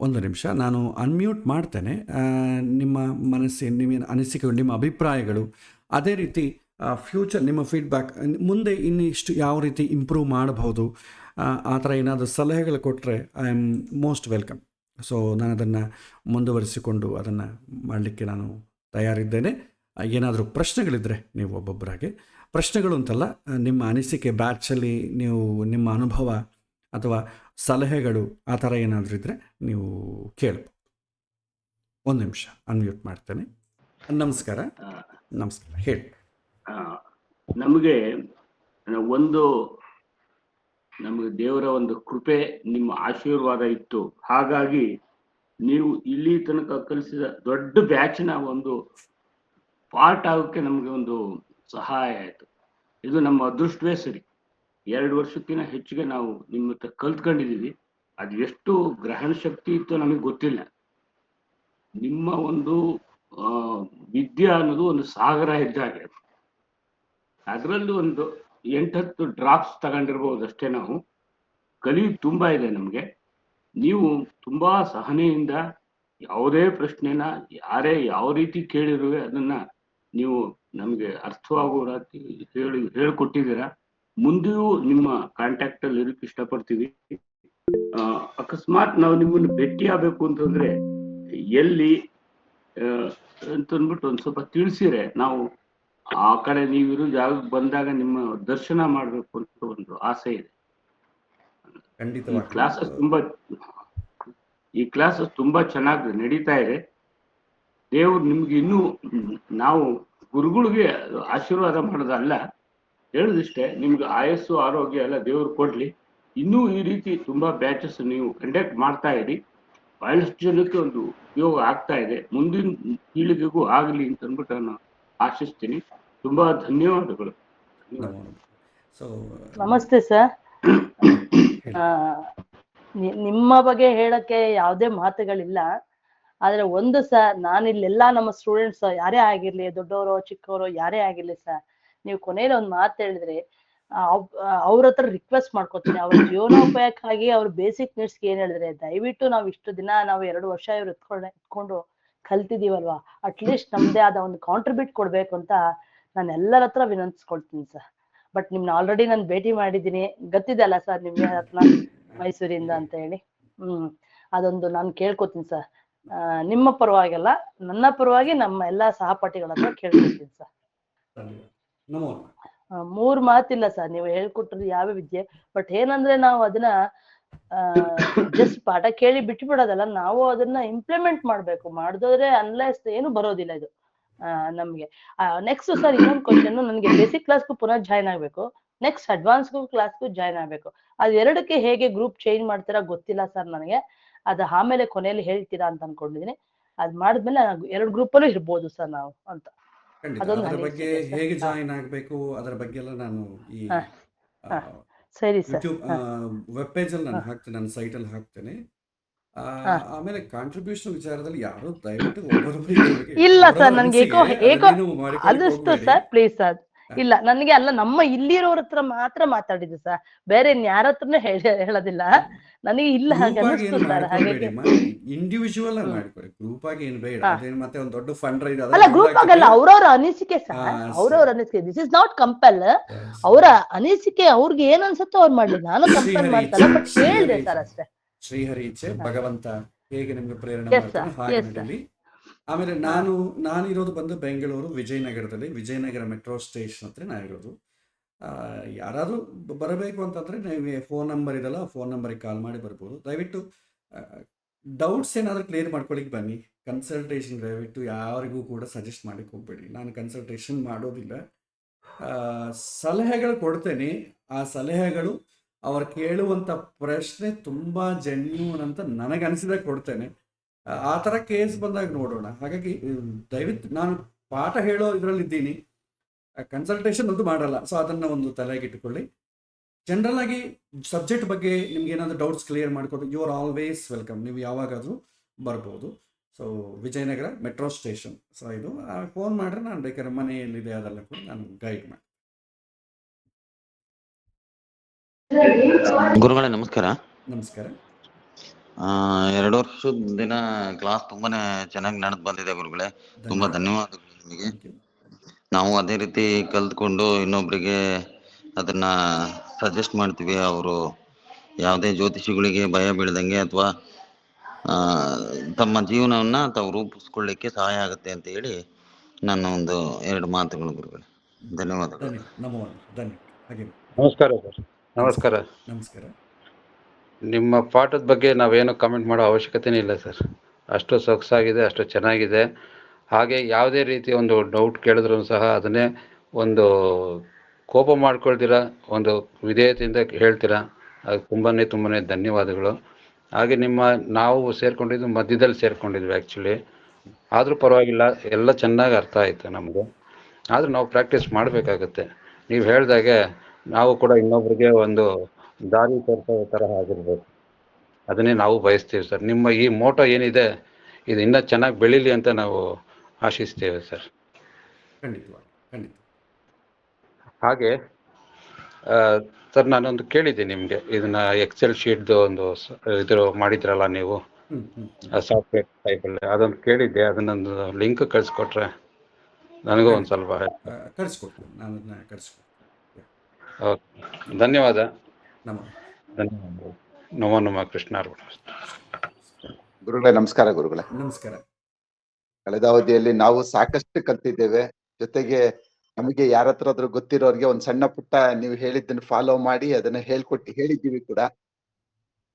ಒಂದು ನಿಮಿಷ ನಾನು ಅನ್ಮ್ಯೂಟ್ ಮಾಡ್ತೇನೆ. ನಿಮ್ಮ ನಿಮ್ಮ ಅನಿಸಿಕೆಗಳು, ನಿಮ್ಮ ಅಭಿಪ್ರಾಯಗಳು, ಅದೇ ರೀತಿ ಫ್ಯೂಚರ್ ನಿಮ್ಮ ಫೀಡ್ಬ್ಯಾಕ್, ಮುಂದೆ ಇನ್ನಿಷ್ಟು ಯಾವ ರೀತಿ ಇಂಪ್ರೂವ್ ಮಾಡಬಹುದು, ಆ ಥರ ಏನಾದರೂ ಸಲಹೆಗಳು ಕೊಟ್ಟರೆ I am most welcome. So ನಾನು ಅದನ್ನು ಮುಂದುವರಿಸಿಕೊಂಡು ಅದನ್ನು ಮಾಡಲಿಕ್ಕೆ ನಾನು ತಯಾರಿದ್ದೇನೆ. ಏನಾದರೂ ಪ್ರಶ್ನೆಗಳಿದ್ದರೆ ನೀವು ಒಬ್ಬೊಬ್ಬರಾಗೆ, ಪ್ರಶ್ನೆಗಳು ಅಂತಲ್ಲ, ನಿಮ್ಮ ಅನಿಸಿಕೆ ಬ್ಯಾಚಲ್ಲಿ ನೀವು ನಿಮ್ಮ ಅನುಭವ ಅಥವಾ ಸಲಹೆಗಳು ಆ ಥರ ಏನಾದರೂ ಇದ್ದರೆ ನೀವು ಕೇಳ್ಬೋದು. ಒಂದು ನಿಮಿಷ ಅನ್ಮ್ಯೂಟ್ ಮಾಡ್ತೇನೆ. ನಮಸ್ಕಾರ. ನಮಸ್ಕಾರ, ಹೇಳಿ. ನಮಗೆ ದೇವರ ಒಂದು ಕೃಪೆ, ನಿಮ್ಮ ಆಶೀರ್ವಾದ ಇತ್ತು. ಹಾಗಾಗಿ ನೀವು ಇಲ್ಲಿ ತನಕ ಕಲಿಸಿದ ದೊಡ್ಡ ಬ್ಯಾಚಿನ ಒಂದು ಪಾರ್ಟ್ ಆಗೋಕ್ಕೆ ನಮಗೆ ಒಂದು ಸಹಾಯ ಆಯಿತು. ಇದು ನಮ್ಮ ಅದೃಷ್ಟವೇ ಸರಿ. 2 ವರ್ಷಕ್ಕಿಂತ ಹೆಚ್ಚಿಗೆ ನಾವು ನಿಮ್ಮ ಹತ್ರ ಕಲ್ತ್ಕೊಂಡಿದ್ದೀವಿ. ಅದು ಎಷ್ಟು ಗ್ರಹಣ ಶಕ್ತಿ ಇತ್ತು ನಮಗೆ ಗೊತ್ತಿಲ್ಲ. ನಿಮ್ಮ ಒಂದು ವಿದ್ಯೆ ಅನ್ನೋದು ಒಂದು ಸಾಗರ ಇದ್ದಾಗೆ. ಅದರಲ್ಲೂ ಒಂದು 8-10 ಡ್ರಾಪ್ಸ್ ತಗೊಂಡಿರ್ಬೋದು ಅಷ್ಟೇ. ನಾವು ಕಲಿಯೋದು ತುಂಬಾ ಇದೆ ನಮಗೆ. ನೀವು ತುಂಬಾ ಸಹನೆಯಿಂದ ಯಾವುದೇ ಪ್ರಶ್ನೆನ ಯಾರೇ ಯಾವ ರೀತಿ ಕೇಳಿರುವೆ ಅದನ್ನ ನೀವು ನಮಗೆ ಅರ್ಥವಾಗೋ ರೀತಿ ಹೇಳ್ಕೊಟ್ಟಿದ್ದೀರಾ. ಮುಂದೆಯೂ ನಿಮ್ಮ ಕಾಂಟ್ಯಾಕ್ಟ್ ಅಲ್ಲಿ ಇರಕ್ಕೆ ಇಷ್ಟಪಡ್ತೀವಿ. ಅಕಸ್ಮಾತ್ ನಾವು ನಿಮ್ಮನ್ನು ಭೇಟಿ ಆಗ್ಬೇಕು ಅಂತಂದ್ರೆ ಎಲ್ಲಿ ಅಂತಂದ್ಬಿಟ್ಟು ಒಂದ್ ಸ್ವಲ್ಪ ತಿಳಿಸಿರೆ ನಾವು ಆ ಕಡೆ ನೀವಿರೋ ಜಾಗಕ್ಕೆ ಬಂದಾಗ ನಿಮ್ಮ ದರ್ಶನ ಮಾಡ್ಬೇಕು ಅಂತ ಒಂದು ಆಸೆ ಇದೆ. ಈ ಕ್ಲಾಸಸ್ ತುಂಬಾ ಚೆನ್ನಾಗಿ ನಡೀತಾ ಇದೆ. ದೇವ್ರು ನಿಮ್ಗೆ ಇನ್ನೂ, ನಾವು ಗುರುಗಳಿಗೆ ಆಶೀರ್ವಾದ ಮಾಡೋದಲ್ಲ, ಹೇಳುದಿಷ್ಟೇ, ನಿಮ್ಗೆ ಆಯಸ್ಸು ಆರೋಗ್ಯ ಎಲ್ಲ ದೇವ್ರು ಕೊಡ್ಲಿ. ಇನ್ನೂ ಈ ರೀತಿ ತುಂಬಾ ಬ್ಯಾಚಸ್ ನೀವು ಕಂಡಕ್ಟ್ ಮಾಡ್ತಾ ಇರಿ. ಬಹಳಷ್ಟು ಜನಕ್ಕೆ ಒಂದು ಉಪಯೋಗ ಆಗ್ತಾ ಇದೆ. ಮುಂದಿನ ಪೀಳಿಗೆಗೂ ಆಗಲಿ ಅಂತ ಅಂದ್ಬಿಟ್ಟು ನಾನು ಆಶಿಸ್ತೀನಿ. ತುಂಬಾ ಧನ್ಯವಾದಗಳು. ನಮಸ್ತೆ ಸರ್. ನಿಮ್ಮ ಬಗ್ಗೆ ಹೇಳಕ್ಕೆ ಯಾವುದೇ ಮಾತುಗಳಿಲ್ಲ. ಆದ್ರೆ ಒಂದು ಸರ್, ನಾನಿಲ್ಲೆಲ್ಲಾ ನಮ್ಮ ಸ್ಟೂಡೆಂಟ್ಸ್ ಯಾರೇ ಆಗಿರ್ಲಿ, ದೊಡ್ಡವರು ಚಿಕ್ಕವರು ಯಾರೇ ಆಗಿರ್ಲಿ ಸರ್, ನೀವು ಕೊನೆಯಲ್ಲಿ ಒಂದು ಮಾತು ಹೇಳಿದ್ರೆ ಅವ್ರ ಹತ್ರ ರಿಕ್ವೆಸ್ಟ್ ಮಾಡ್ಕೊತೀನಿ. ಅವ್ರ ಜೀವನೋಪಾಯಕ್ಕಾಗಿ ಅವ್ರ ಬೇಸಿಕ್ ನೀಡ್ಸ್ಗೆ ಏನ್ ಹೇಳಿದ್ರೆ, ದಯವಿಟ್ಟು ನಾವು ಇಷ್ಟು ದಿನ ನಾವು 2 ವರ್ಷ ಇವ್ರು ಎತ್ಕೊಂಡು ಕಲ್ತಿದೀವಲ್ವಾ, ಅಟ್ಲೀಸ್ಟ್ ನಮ್ದೇ ಆದ ಒಂದು ಕಾಂಟ್ರಿಬ್ಯೂಟ್ ಕೊಡ್ಬೇಕು ಅಂತ ನಾನು ಎಲ್ಲರ ಹತ್ರ ವಿನಂತಿಸ್ಕೊಳ್ತೀನಿ ಸರ್. ಬಟ್ ನಿಮ್ನ ಆಲ್ರೆಡಿ ನಾನು ಭೇಟಿ ಮಾಡಿದ್ದೀನಿ, ಗೊತ್ತಿದೆ ಅಲ್ಲ ಸರ್ ನಿಮ್ಗೆ ಹತ್ರ ಮೈಸೂರಿಂದ ಅಂತ ಹೇಳಿ. ಅದೊಂದು ನಾನು ಕೇಳ್ಕೊತೀನಿ ಸರ್. ನಿಮ್ಮ ಪರವಾಗಿಲ್ಲ, ನನ್ನ ಪರವಾಗಿ ನಮ್ಮ ಎಲ್ಲಾ ಸಹಪಾಠಿಗಳ ಹತ್ರ ಕೇಳ್ಕೊತೀನಿ ಸರ್. 3 ಮಾತಿಲ್ಲ ಸರ್, ನೀವು ಹೇಳ್ಕೊಟ್ರದು ಯಾವ ವಿದ್ಯೆ. ಬಟ್ ಏನಂದ್ರೆ ನಾವು ಅದನ್ನ ಜಸ್ಟ್ ಪಾಠ ಕೇಳಿ ಬಿಟ್ಬಿಡೋದಲ್ಲ, ನಾವು ಅದನ್ನ ಇಂಪ್ಲಿಮೆಂಟ್ ಮಾಡ್ಬೇಕು. ಮಾಡಿದ್ರೆ ಅನ್ಲೆಸ್ ಏನು ಬರೋದಿಲ್ಲ ಇದು ನಮ್ಗೆ. ನೆಕ್ಸ್ಟ್ ಸರ್ ಇನ್ನೊಂದು ಕ್ವಶನ್, ನನ್ಗೆ ಬೇಸಿಕ್ ಕ್ಲಾಸ್ಗೂ ಪುನಃ ಜಾಯ್ನ್ ಆಗ್ಬೇಕು, ನೆಕ್ಸ್ಟ್ ಅಡ್ವಾನ್ಸ್ಗೂ ಕ್ಲಾಸ್ಗೂ ಜಾಯ್ನ್ ಆಗ್ಬೇಕು. ಅದ್ ಎರಡಕ್ಕೆ ಹೇಗೆ ಗ್ರೂಪ್ ಚೇಂಜ್ ಮಾಡ್ತೀರಾ ಗೊತ್ತಿಲ್ಲ ಸರ್ ನನಗೆ. ಅದು ಆಮೇಲೆ ಕೊನೆಯಲ್ಲಿ ಹೇಳ್ತೀರಾ ಅಂತ ಅನ್ಕೊಂಡಿದೀನಿ. ಅದ್ ಮಾಡಿದ್ಮೇಲೆ 2 ಗ್ರೂಪಲ್ಲೂ ಇರ್ಬೋದು ಸರ್ ನಾವು ಅಂತ. ಅದರ ಬಗ್ಗೆ ಹೇಗೆ ಜಾಯಿನ್ ಆಗಬೇಕು ಅದರ ಬಗ್ಗೆ ಎಲ್ಲ ನಾನು ಈ ಸರಿ ಸರ್ ಯೂಟ್ಯೂಬ್ ವೆಬ್ ಪೇಜ್ ಅಲ್ಲಿ ನಾನು ಹಾಕ್ತೇನೆ, ನನ್ನ ಸೈಟ್ ಅಲ್ಲಿ ಹಾಕ್ತೇನೆ. ಆಮೇಲೆ ಕಾಂಟ್ರಿಬ್ಯೂಷನ್ ವಿಚಾರದಲ್ಲಿ ಯಾರು ದಯವಿಟ್ಟು ಇಲ್ಲ ಸರ್, ನನ್ಗೆ ಅನಿಸ್ತು ಸರ್, ಪ್ಲೀಸ್ ಸರ್. ಇಲ್ಲ, ನನಗೆ ಅಲ್ಲ, ನಮ್ಮ ಇಲ್ಲಿರೋರ ಹತ್ರ ಮಾತ್ರ ಮಾತಾಡಿದ್ದು ಸರ್, ಬೇರೆ ಯಾರ ಹತ್ರನೂ ಹೇಳೋದಿಲ್ಲ. ನನಗೆ ಇಲ್ಲ ಹಾಗೆ ಅನಿಸ್ತು ಸರ್. ಹಾಗಾಗಿ ಇಂಡಿವಿಜುವಲ್ ಆಗಿ ಮಾಡ್ಕೊಳ್ಳಿ, ಗ್ರೂಪ್ ಆಗಿ ಏನು ಬೇಡ. ಅದೇನು ಮತ್ತೆ ಒಂದು ದೊಡ್ಡ ಫಂಡ್ ರೈಸ್ ಅಲ್ಲ, ಗ್ರೂಪ್ ಆಗಲ್ಲ, ಅವ್ರವ್ರ ಅನಿಸಿಕೆ ಸರ್, ಅವ್ರವ್ರ ಅನಿಸಿಕೆ. This is not compel. ಅವರ ಅನಿಸಿಕೆ, ಅವ್ರಿಗೆ ಏನ್ ಅನ್ಸುತ್ತೋ ಅವ್ರು ಮಾಡ್ಲಿ, ನಾನು ಕಂಪಲ್ ಮಾಡ್ತಲ್ಲ, ಬಟ್ ಹೇಳಿದೆ ಸರ್ ಅಷ್ಟೇ. ಶ್ರೀಹರಿ ಇಚ್ಛೆ, ಭಗವಂತ ಹೇಗೆ ನಿಮ್ಗೆ ಪ್ರೇರಣೆ ಮಾಡ್ತಾನೆ ಹಾಗೆ ನಡೀಲಿ. ಆಮೇಲೆ ನಾನು ಇರೋದು ಬಂದು ಬೆಂಗಳೂರು ವಿಜಯನಗರದಲ್ಲಿ, ವಿಜಯನಗರ ಮೆಟ್ರೋ ಸ್ಟೇಷನ್ ಹತ್ರ ನಾನಿರೋದು. ಯಾರಾದರೂ ಬರಬೇಕು ಅಂತಂದರೆ ನೀವು ಫೋನ್ ನಂಬರ್ ಇದೆಲ್ಲ, ಫೋನ್ ನಂಬರಿಗೆ ಕಾಲ್ ಮಾಡಿ ಬರ್ಬೋದು. ದಯವಿಟ್ಟು ಡೌಟ್ಸ್ ಏನಾದರೂ ಕ್ಲಿಯರ್ ಮಾಡ್ಕೊಳ್ಳಿಕ್ಕೆ ಬನ್ನಿ. ಕನ್ಸಲ್ಟೇಷನ್ ದಯವಿಟ್ಟು ಯಾರಿಗೂ ಕೂಡ ಸಜೆಸ್ಟ್ ಮಾಡಕ್ಕೆ ಹೋಗ್ಬೇಡಿ, ನಾನು ಕನ್ಸಲ್ಟೇಷನ್ ಮಾಡೋದಿಲ್ಲ. ಸಲಹೆಗಳು ಕೊಡ್ತೇನೆ, ಆ ಸಲಹೆಗಳು ಅವ್ರು ಕೇಳುವಂಥ ಪ್ರಶ್ನೆ ತುಂಬ ಜೆನ್ಯೂನ್ ಅಂತ ನನಗನ್ಸಿದಾಗ ಕೊಡ್ತೇನೆ. ಆ ಥರ ಕೇಸ್ ಬಂದಾಗ ನೋಡೋಣ. ಹಾಗಾಗಿ ದಯವಿಟ್ಟು ನಾನು ಪಾಠ ಹೇಳೋ ಇದರಲ್ಲಿದ್ದೀನಿ, ಕನ್ಸಲ್ಟೇಷನ್ ಅಂತೂ ಮಾಡಲ್ಲ. ಸೊ ಅದನ್ನು ಒಂದು ತಲೆಗಿಟ್ಟುಕೊಳ್ಳಿ. ಜನರಲ್ ಆಗಿ ಸಬ್ಜೆಕ್ಟ್ ಬಗ್ಗೆ ನಿಮ್ಗೆ ಏನಾದರೂ ಡೌಟ್ಸ್ ಕ್ಲಿಯರ್ ಮಾಡಿಕೊಟ್ಟು ಯು ಆರ್ ಆಲ್ವೇಸ್ ವೆಲ್ಕಮ್. ನೀವು ಯಾವಾಗಾದರೂ ಬರ್ಬೋದು. So Vijayanagara metro station. So ಇದು ಫೋನ್ ಮಾಡಿದ್ರೆ ನಾನು ಬೇಕಾದ್ರೆ ಮನೆಯಲ್ಲಿದೆ ಅದೆಲ್ಲ ಕೂಡ ನಾನು ಗೈಡ್ ಮಾಡಿ. ಗುರುಗಳೇ ನಮಸ್ಕಾರ. ನಮಸ್ಕಾರ. 2 ವರ್ಷದ ದಿನ ಕ್ಲಾಸ್ ತುಂಬಾನೇ ಚೆನ್ನಾಗಿ ನಡೆದು ಬಂದಿದೆ ಗುರುಗಳೇ. ತುಂಬಾ ಧನ್ಯವಾದ. ಧನ್ಯವಾದಗಳು ನಿಮಗೆ. Thank you. ನಾವು ಅದೇ ರೀತಿ ಕಲ್ತ್ಕೊಂಡು ಇನ್ನೊಬ್ರಿಗೆ ಅದನ್ನ ಸಜೆಸ್ಟ್ ಮಾಡ್ತೀವಿ. ಅವರು ಯಾವುದೇ ಜ್ಯೋತಿಷಿಗಳಿಗೆ ಭಯ ಬೀಳದಂಗೆ ಅಥವಾ ತಮ್ಮ ಜೀವನವನ್ನ ತಾವು ರೂಪಿಸ್ಕೊಳ್ಳಿಕ್ಕೆ ಸಹಾಯ ಆಗುತ್ತೆ ಅಂತ ಹೇಳಿ ನನ್ನ ಒಂದು 2 ಮಾತುಗಳು ಗುರುಗಳೇ. ಧನ್ಯವಾದಗಳು. ಧನ್ಯವಾದ. ನಮೋ ಧನ್ಯವಾದ. ಹಾಗೆ ನಮಸ್ಕಾರ ಸರ್. ನಮಸ್ಕಾರ. ನಮಸ್ಕಾರ. ನಮಸ್ಕಾರ. ನಿಮ್ಮ ಪಾಠದ ಬಗ್ಗೆ ನಾವೇನು ಕಮೆಂಟ್ ಮಾಡೋ ಅವಶ್ಯಕತೆನೇ ಇಲ್ಲ ಸರ್. ಅಷ್ಟು ಸೊಗಸಾಗಿದೆ, ಅಷ್ಟು ಚೆನ್ನಾಗಿದೆ. ಹಾಗೆ ಯಾವುದೇ ರೀತಿ ಒಂದು ಡೌಟ್ ಕೇಳಿದ್ರು ಸಹ ಅದನ್ನೇ ಒಂದು ಕೋಪ ಮಾಡ್ಕೊಳ್ತೀರಾ, ಒಂದು ವಿಧೇಯತೆಯಿಂದ ಹೇಳ್ತೀರಾ. ಅದು ತುಂಬಾ ಧನ್ಯವಾದಗಳು. ಹಾಗೆ ನಾವು ಸೇರ್ಕೊಂಡಿದ್ದು ಮಧ್ಯದಲ್ಲಿ ಸೇರ್ಕೊಂಡಿದ್ವಿ ಆ್ಯಕ್ಚುಲಿ. ಆದರೂ ಪರವಾಗಿಲ್ಲ, ಎಲ್ಲ ಚೆನ್ನಾಗಿ ಅರ್ಥ ಆಯಿತು ನಮಗೆ. ಆದರೂ ನಾವು ಪ್ರಾಕ್ಟೀಸ್ ಮಾಡಬೇಕಾಗತ್ತೆ. ನೀವು ಹೇಳ್ದಾಗೆ ನಾವು ಕೂಡ ಇನ್ನೊಬ್ರಿಗೆ ಒಂದು ದಾರಿ ತೋರಿಸೋ ಥರ ಆಗಿರ್ಬೇಕು. ಅದನ್ನೇ ನಾವು ಬಯಸ್ತೀವಿ ಸರ್. ನಿಮ್ಮ ಈ ಮೋಟೋ ಏನಿದೆ ಇದು ಇನ್ನೂ ಚೆನ್ನಾಗಿ ಬೆಳೀಲಿ ಅಂತ ನಾವು ಆಶಿಸ್ತೇವೆ ಸರ್. ಖಂಡಿತವಾಗಿ. ಖಂಡಿತ. ಹಾಗೆ ಸರ್, ನಾನೊಂದು ಕೇಳಿದ್ದೆ ನಿಮಗೆ, ಇದನ್ನ ಎಕ್ಸೆಲ್ ಶೀಟ್ದು ಒಂದು ಇದು ಮಾಡಿದ್ರಲ್ಲ ನೀವು, ಸಾಫ್ಟ್ವೇರ್ ಟೈಪಲ್ಲಿ, ಅದೊಂದು ಕೇಳಿದ್ದೆ. ಅದನ್ನೊಂದು ಲಿಂಕ್ ಕಳಿಸ್ಕೊಟ್ರೆ ನನಗೂ ಒಂದು ಸ್ವಲ್ಪ ಕಳಿಸ್ಕೊಡ್ತೀನಿ. ನಾನು ಅದನ್ನ ಕಳಿಸ್ಕೊಡ್ತೀನಿ. ಓಕೆ, ಧನ್ಯವಾದ. ನಮ ಧನ್ಯವಾದ. ನಮೋ ನಮ ಕೃಷ್ಣಾರ್ಪಣ. ಗುರುಗಳೇ ನಮಸ್ಕಾರ. ಗುರುಗಳೇ ನಮಸ್ಕಾರ. ಕಳೆದ ಅವಧಿಯಲ್ಲಿ ನಾವು ಸಾಕಷ್ಟು ಕಲ್ತಿದ್ದೇವೆ. ಜೊತೆಗೆ ನಮಗೆ ಯಾರ ಹತ್ರ ಆದ್ರೂ ಗೊತ್ತಿರೋರಿಗೆ ಒಂದ್ ಸಣ್ಣ ಪುಟ್ಟ ನೀವು ಹೇಳಿದ್ದನ್ನ ಫಾಲೋ ಮಾಡಿ ಅದನ್ನ ಹೇಳಿದ್ದೀವಿ ಕೂಡ.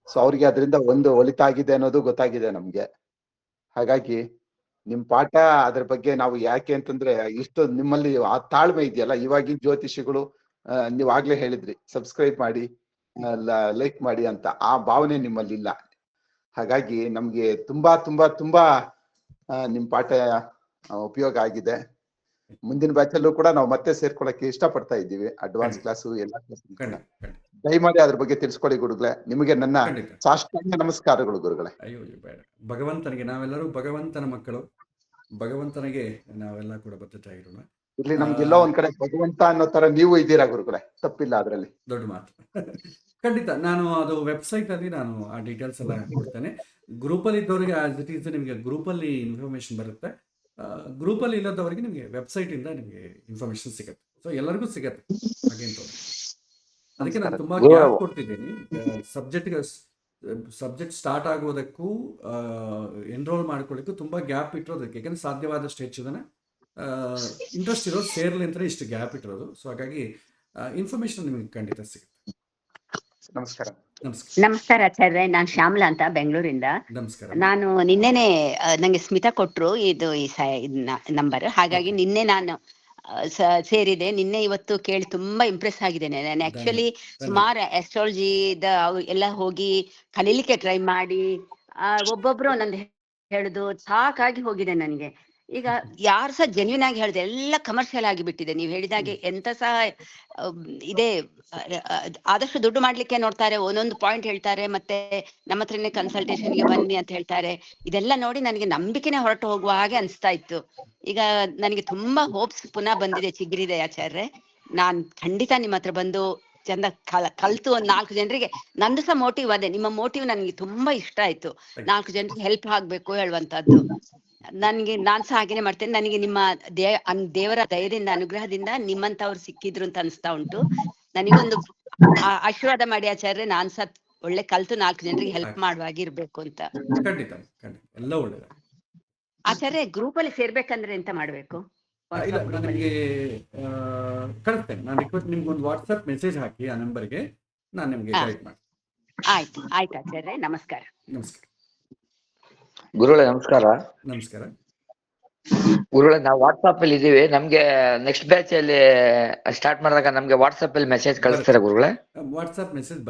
ಸೊ ಅವ್ರಿಗೆ ಅದರಿಂದ ಒಂದು ಒಳಿತಾಗಿದೆ ಅನ್ನೋದು ಗೊತ್ತಾಗಿದೆ ನಮ್ಗೆ. ಹಾಗಾಗಿ ನಿಮ್ ಪಾಠ ಅದ್ರ ಬಗ್ಗೆ ನಾವು ಯಾಕೆ ಅಂತಂದ್ರೆ ಇಷ್ಟು ನಿಮ್ಮಲ್ಲಿ ಆ ತಾಳ್ಮೆ ಇದೆಯಲ್ಲ. ಇವಾಗಿನ ಜ್ಯೋತಿಷಿಗಳು ನೀವ್ ಆಗ್ಲೇ ಹೇಳಿದ್ರಿ ಸಬ್ಸ್ಕ್ರೈಬ್ ಮಾಡಿ, ಲೈಕ್ ಮಾಡಿ ಅಂತ. ಆ ಭಾವನೆ ನಿಮ್ಮಲ್ಲಿ ಇಲ್ಲ. ಹಾಗಾಗಿ ನಮ್ಗೆ ತುಂಬಾ ತುಂಬಾ ತುಂಬಾ ನಿಮ್ ಪಾಠ ಉಪಯೋಗ ಆಗಿದೆ. ಮುಂದಿನ ಬ್ಯಾಚ್ ಅಲ್ಲೂ ಕೂಡ ನಾವು ಮತ್ತೆ ಸೇರ್ಕೊಳಕ್ಕೆ ಇಷ್ಟಪಡ್ತಾ ಇದ್ದೀವಿ. ಅಡ್ವಾನ್ಸ್ ಕ್ಲಾಸು ಎಲ್ಲಾ ಕ್ಲಾಸ್ ದಯಮಾಡಿ ಅದ್ರ ಬಗ್ಗೆ ತಿಳಿಸ್ಕೊಡಿ ಗುರುಗಳೇ. ನಿಮಗೆ ನನ್ನ ಸಾಷ್ಟಾಂಗ ನಮಸ್ಕಾರಗಳು ಗುರುಗಳೇ. ಅಯ್ಯೋ ಬೇಡ. ಭಗವಂತನಿಗೆ ನಾವೆಲ್ಲರೂ ಭಗವಂತನ ಮಕ್ಕಳು. ಭಗವಂತನಿಗೆ ನಾವೆಲ್ಲ ಕೂಡ ಬದ್ಧತೆ ಆಗಿರೋಣ. ಇಲ್ಲಿ ನಮ್ಗೆಲ್ಲೋ ಒಂದ್ ಕಡೆ ಭಗವಂತ ಅನ್ನೋ ತರ ನೀವು ಇದ್ದೀರಾ ಗುರುಗಳೇ, ತಪ್ಪಿಲ್ಲ ಅದ್ರಲ್ಲಿ. ದೊಡ್ಡ ಮಾತು. ಖಂಡಿತ. ನಾನು ಅದು ವೆಬ್ಸೈಟ್ ಅಲ್ಲಿ ನಾನು ಆ ಡೀಟೇಲ್ಸ್ ಎಲ್ಲ ಕೊಡ್ತೇನೆ. ಗ್ರೂಪಲ್ಲಿ ಇದ್ದವರಿಗೆ ಆಸ್ ಇಟ್ ಈಸ್ ನಿಮಗೆ ಗ್ರೂಪಲ್ಲಿ ಇನ್ಫಾರ್ಮೇಶನ್ ಬರುತ್ತೆ. ಗ್ರೂಪಲ್ಲಿ ಇಲ್ಲದವರಿಗೆ ನಿಮಗೆ ವೆಬ್ಸೈಟ್ ಇಂದ ನಿಮಗೆ ಇನ್ಫಾರ್ಮೇಶನ್ ಸಿಗುತ್ತೆ. ಸೊ ಎಲ್ಲರಿಗೂ ಸಿಗತ್ತೆ, ಹಾಗೇಂತ. ಅದಕ್ಕೆ ನಾನು ತುಂಬಾ ಗ್ಯಾಪ್ ಕೊಡ್ತಿದ್ದೀನಿ. ಸಬ್ಜೆಕ್ಟ್ ಸ್ಟಾರ್ಟ್ ಆಗೋದಕ್ಕೂ ಎನ್ರೋಲ್ ಮಾಡ್ಕೊಳ್ಳಿಕ್ಕೂ ತುಂಬಾ ಗ್ಯಾಪ್ ಇಟ್ಟಿರೋದಕ್ಕೆ. ಯಾಕಂದ್ರೆ ಸಾಧ್ಯವಾದಷ್ಟು ಹೆಚ್ಚು ಜನ ಇಂಟ್ರೆಸ್ಟ್ ಇರೋದು ಸೇರ್ಲಿ ಅಂತ ಇಷ್ಟು ಗ್ಯಾಪ್ ಇಟ್ಟಿರೋದು. ಸೊ ಹಾಗಾಗಿ ಇನ್ಫಾರ್ಮೇಶನ್ ನಿಮಗೆ ಖಂಡಿತ ಸಿಗುತ್ತೆ. ನಮಸ್ಕಾರ. ನಮಸ್ಕಾರ ಆಚಾರ್ಯ. ನಾನು ಶ್ಯಾಮಲಾ ಅಂತ ಬೆಂಗಳೂರಿಂದ. ನಮಸ್ಕಾರ. ನಾನು ನಿನ್ನೆನೆ ನಂಗೆ ಸ್ಮಿತಾ ಕೊಟ್ರು ಇದು ಈ ನಂಬರ್. ಹಾಗಾಗಿ ನಿನ್ನೆ ನಾನು ಸೇರಿದೆ. ನಿನ್ನೆ ಇವತ್ತು ಕೇಳಿ ತುಂಬಾ ಇಂಪ್ರೆಸ್ ಆಗಿದ್ದೇನೆ. ನಾನು ಆಕ್ಚುಲಿ ಸುಮಾರು ಆಸ್ಟ್ರಾಲಜಿ ಎಲ್ಲ ಹೋಗಿ ಕಲೀಲಿಕ್ಕೆ ಟ್ರೈ ಮಾಡಿ ಒಬ್ಬೊಬ್ರು ನಂದು ಹೇಳುದು ಸಾಕಾಗಿ ಹೋಗಿದೆ ನನಗೆ. ಈಗ ಯಾರು ಸಹ ಜೆನ್ಯೂನ್ ಆಗಿ ಹೇಳಿದೆ, ಎಲ್ಲ ಕಮರ್ಷಿಯಲ್ ಆಗಿ ಬಿಟ್ಟಿದೆ. ನೀವು ಹೇಳಿದಾಗೆ ಎಂತ ಸಹ ಇದೆ. ಆದಷ್ಟು ದುಡ್ಡು ಮಾಡ್ಲಿಕ್ಕೆ ನೋಡ್ತಾರೆ, ಒಂದೊಂದು ಪಾಯಿಂಟ್ ಹೇಳ್ತಾರೆ, ಮತ್ತೆ ನಮ್ಮ ಹತ್ರನೇ ಕನ್ಸಲ್ಟೇಷನ್ಗೆ ಬನ್ನಿ ಅಂತ ಹೇಳ್ತಾರೆ. ಇದೆಲ್ಲ ನೋಡಿ ನನಗೆ ನಂಬಿಕೆನೆ ಹೊರಟು ಹೋಗುವ ಹಾಗೆ ಅನಿಸ್ತಾ ಇತ್ತು. ಈಗ ನನಗೆ ತುಂಬಾ ಹೋಪ್ಸ್ ಪುನಃ ಬಂದಿದೆ, ಚಿಗುರಿದೆ ಆಚಾರ್ಯ. ನಾನ್ ಖಂಡಿತ ನಿಮ್ಮ ಹತ್ರ ಬಂದು ಚಂದ ಕಲ್ತು ಒಂದ್ 4 ಜನರಿಗೆ, ನಂದು ಸಹ ಮೋಟಿವ್ ಅದೇ. ನಿಮ್ಮ ಮೋಟಿವ್ ನನಗೆ ತುಂಬಾ ಇಷ್ಟ ಆಯ್ತು. 4 ಜನರಿಗೆ ಹೆಲ್ಪ್ ಆಗ್ಬೇಕು ಹೇಳುವಂತದ್ದು. ನಾನ್ ಸಹ ಹಾಗೇನೆ ಮಾಡ್ತೇನೆ. ನನಗೆ ನಿಮ್ಮ ದೇವರ ದಯದಿಂದ, ಅನುಗ್ರಹದಿಂದ ನಿಮ್ಮಂತವ್ರು ಸಿಕ್ಕಿದ್ರು ಅಂತ ಅನಿಸ್ತಾ ಉಂಟು. ನನಗೊಂದು ಆಶೀರ್ವಾದ ಮಾಡಿ ಆಚಾರ್ಯ. ನಾನ್ ಸಹ ಒಳ್ಳೆ ಕಲ್ತು 4 ಜನರಿಗೆ ಹೆಲ್ಪ್ ಮಾಡುವಾಗಿರ್ಬೇಕು ಅಂತ. ಖಂಡಿತ ಖಂಡಿತ ಎಲ್ಲ ಒಳ್ಳೇದ. ಆಚಾರ್ಯ, ಗ್ರೂಪ್ ಅಲ್ಲಿ ಸೇರ್ಬೇಕಂದ್ರೆ ಎಂತ ಮಾಡ್ಬೇಕು? ಇಲ್ಲ, ನನಗೆ ಕಳಿಸ್ತೇನೆ. ನಾನು ರಿಕ್ವೆಸ್ಟ್ ನಿಮ್ಗೆ ಒಂದು ವಾಟ್ಸಪ್ ಮೆಸೇಜ್ ಹಾಕಿ ಆ ನಂಬರ್ಗೆ, ನಾನು ನಿಮ್ಗೆ ಗೈಡ್ ಮಾಡ್ತೀನಿ. ಆಯ್ತು ಆಚಾರ್ಯ. ನಮಸ್ಕಾರ. ನಮಸ್ಕಾರ ಗುರುಗಳೇ. ನಮಸ್ಕಾರ. ನಮಸ್ಕಾರ ಗುರುಗಳೇ, ನಾವು ವಾಟ್ಸ್ಆಪ್ ಅಲ್ಲಿ ಇದೀವಿ. ನಮ್ಗೆ ನೆಕ್ಸ್ಟ್ ಬ್ಯಾಚ್ ಅಲ್ಲಿ ಸ್ಟಾರ್ಟ್ ಮಾಡಿದಾಗ ನಮ್ಗೆ ವಾಟ್ಸ್ಆಪ್ ಅಲ್ಲಿ ಮೆಸೇಜ್ ಕಳಿಸ್ತಾರೆ ಗುರುಗಳೇ? ವಾಟ್ಸಪ್ ಮೆಸೇಜ್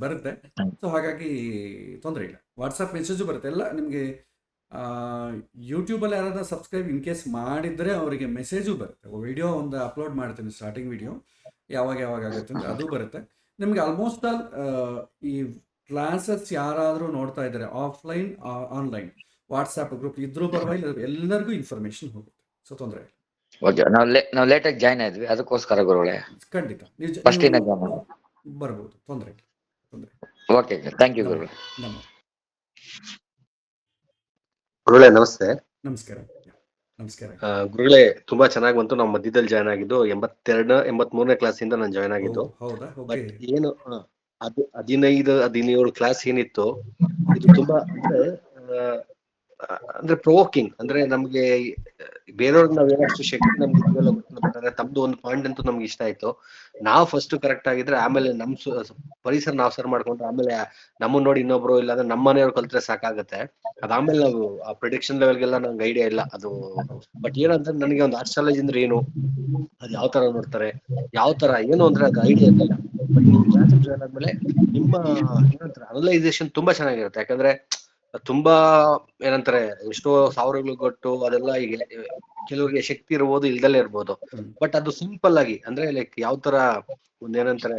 ಬರುತ್ತೆ. ಸೊ ಹಾಗಾಗಿ ತೊಂದರೆ ಇಲ್ಲ. ವಾಟ್ಸಪ್ ಮೆಸೇಜು ಬರುತ್ತೆ ಎಲ್ಲ ನಿಮಗೆ. ಯೂಟ್ಯೂಬಲ್ಲಿ ಯಾರಾದ್ರೂ ಸಬ್ಸ್ಕ್ರೈಬ್ ಇನ್ ಕೇಸ್ ಮಾಡಿದರೆ ಅವರಿಗೆ ಮೆಸೇಜು ಬರುತ್ತೆ. ವಿಡಿಯೋ ಒಂದು ಅಪ್ಲೋಡ್ ಮಾಡ್ತೀನಿ, ಸ್ಟಾರ್ಟಿಂಗ್ ವಿಡಿಯೋ ಯಾವಾಗ ಆಗುತ್ತೆ ಅಂತ ಅದು ಬರುತ್ತೆ ನಿಮಗೆ. ಆಲ್ಮೋಸ್ಟ್ ಆಲ್ ಈ ಕ್ಲಾಸಸ್ ಯಾರಾದರೂ ನೋಡ್ತಾ ಇದ್ದಾರೆ ಆಫ್ಲೈನ್ ಆನ್ಲೈನ್, ವಾಟ್ಸಪ್ ಗ್ರೂಪ್ ಇದ್ರೂ ಪರವಾಗಿಲ್ಲ, ಎಲ್ಲರಿಗೂ ಇನ್ಫಾರ್ಮೇಶನ್ ಹೋಗುತ್ತೆ. ಸೊ ತೊಂದರೆ ಇಲ್ಲ. ಓಕೆ, ನಾವು ಲೇಟಾಗಿ ಜಾಯ್ನ್ ಆದ್ವಿ, ಅದಕ್ಕೋಸ್ಕರ ಗುರುಗಳೇ. ಖಂಡಿತ ನೀವು ಬರ್ಬೋದು, ತೊಂದರೆ ಇಲ್ಲ. ಓಕೆ ಥ್ಯಾಂಕ್ ಯು ನಮ ಗುರುಗಳೇ. ನಮ ಗುರುಗಳೇ ನಮಸ್ತೆ. ನಮಸ್ಕಾರ. ನಮಸ್ಕಾರ. ಗುರುಗಳೇ ತುಂಬಾ ಚೆನ್ನಾಗಿ ಬಂತು. ನಾವು ಮಧ್ಯದಲ್ಲಿ ಜಾಯ್ನ್ ಆಗಿದ್ದು 83ನೇ ಕ್ಲಾಸಿಂದ ನಾನು ಜಾಯ್ನ್ ಓ ಆಗಿದ್ದು. ಹೌದಾ? ಓಕೆ. ಬಟ್ ಏನು ಅದು 15-17 ಕ್ಲಾಸ್ ಏನಿತ್ತು ಇದು ತುಂಬಾ ಅಂದ್ರೆ ಪ್ರೊವೋಕಿಂಗ್, ಅಂದ್ರೆ ನಮ್ಗೆ ಬೇರೆಯವ್ರಿಗೆ ನಾವ್ ಏನಷ್ಟು ಶಕ್ತಿ ನಮ್ಗೆ ಇದೆಯಲ್ಲ ಗೊತ್ತಿಲ್ಲ, ಬಟ್ ಅಂದ್ರೆ ತಮ್ದು ಒಂದು ಪಾಯಿಂಟ್ ಅಂತೂ ನಮ್ಗೆ ಇಷ್ಟ ಆಯ್ತು. ನಾವು ಫಸ್ಟ್ ಕರೆಕ್ಟ್ ಆಗಿದ್ರೆ ಆಮೇಲೆ ನಮ್ ಪರಿಸರ ನಾವ್ ಸರ್ ಮಾಡ್ಕೊಂಡ್ರೆ ಆಮೇಲೆ ನಮ್ಮನ್ನ ನೋಡಿ ಇನ್ನೊಬ್ರು ಇಲ್ಲಾಂದ್ರೆ ನಮ್ಮ ಮನೆಯವ್ರು ಕಲ್ತ್ರೆ ಸಾಕಾಗತ್ತೆ. ಅದಾದ್ಮೇಲೆ ನಾವು ಆ ಪ್ರಿಡಿಕ್ಷನ್ ಲೆವೆಲ್ಗೆಲ್ಲ ನಂಗೆ ಐಡಿಯಾ ಇಲ್ಲ ಅದು. ಬಟ್ ಏನಂದ್ರೆ ನನಗೆ ಒಂದು ಆಸ್ಟ್ರಾಲಜಿ ಅಂದ್ರೆ ಏನು, ಅದ್ ಯಾವ ತರ ನೋಡ್ತಾರೆ, ಯಾವ ತರ ಏನು ಅಂದ್ರೆ ಅದು ಐಡಿಯಾ ಇರ್ಲಿಲ್ಲ. ಬಟ್ ನೀವು ಕ್ಲಾಸ್ ಜಾಯ್ನ್ ಆದ್ಮೇಲೆ ನಿಮ್ಮ ಏನಂತಾರೆ ಅನಲೈಸೇಷನ್ ತುಂಬಾ ಚೆನ್ನಾಗಿರುತ್ತೆ. ಯಾಕಂದ್ರೆ ತುಂಬಾ ಏನಂತಾರೆ ಎಷ್ಟೋ ಸಾವಿರಗಳು ಕೊಟ್ಟು ಅದೆಲ್ಲ ಈಗ ಕೆಲವರಿಗೆ ಶಕ್ತಿ ಇರ್ಬೋದು, ಇಲ್ದಲೇ ಇರ್ಬೋದು. ಬಟ್ ಅದು ಸಿಂಪಲ್ ಆಗಿ ಅಂದ್ರೆ ಲೈಕ್ ಯಾವ ತರ ಒಂದೇನಂತಾರೆ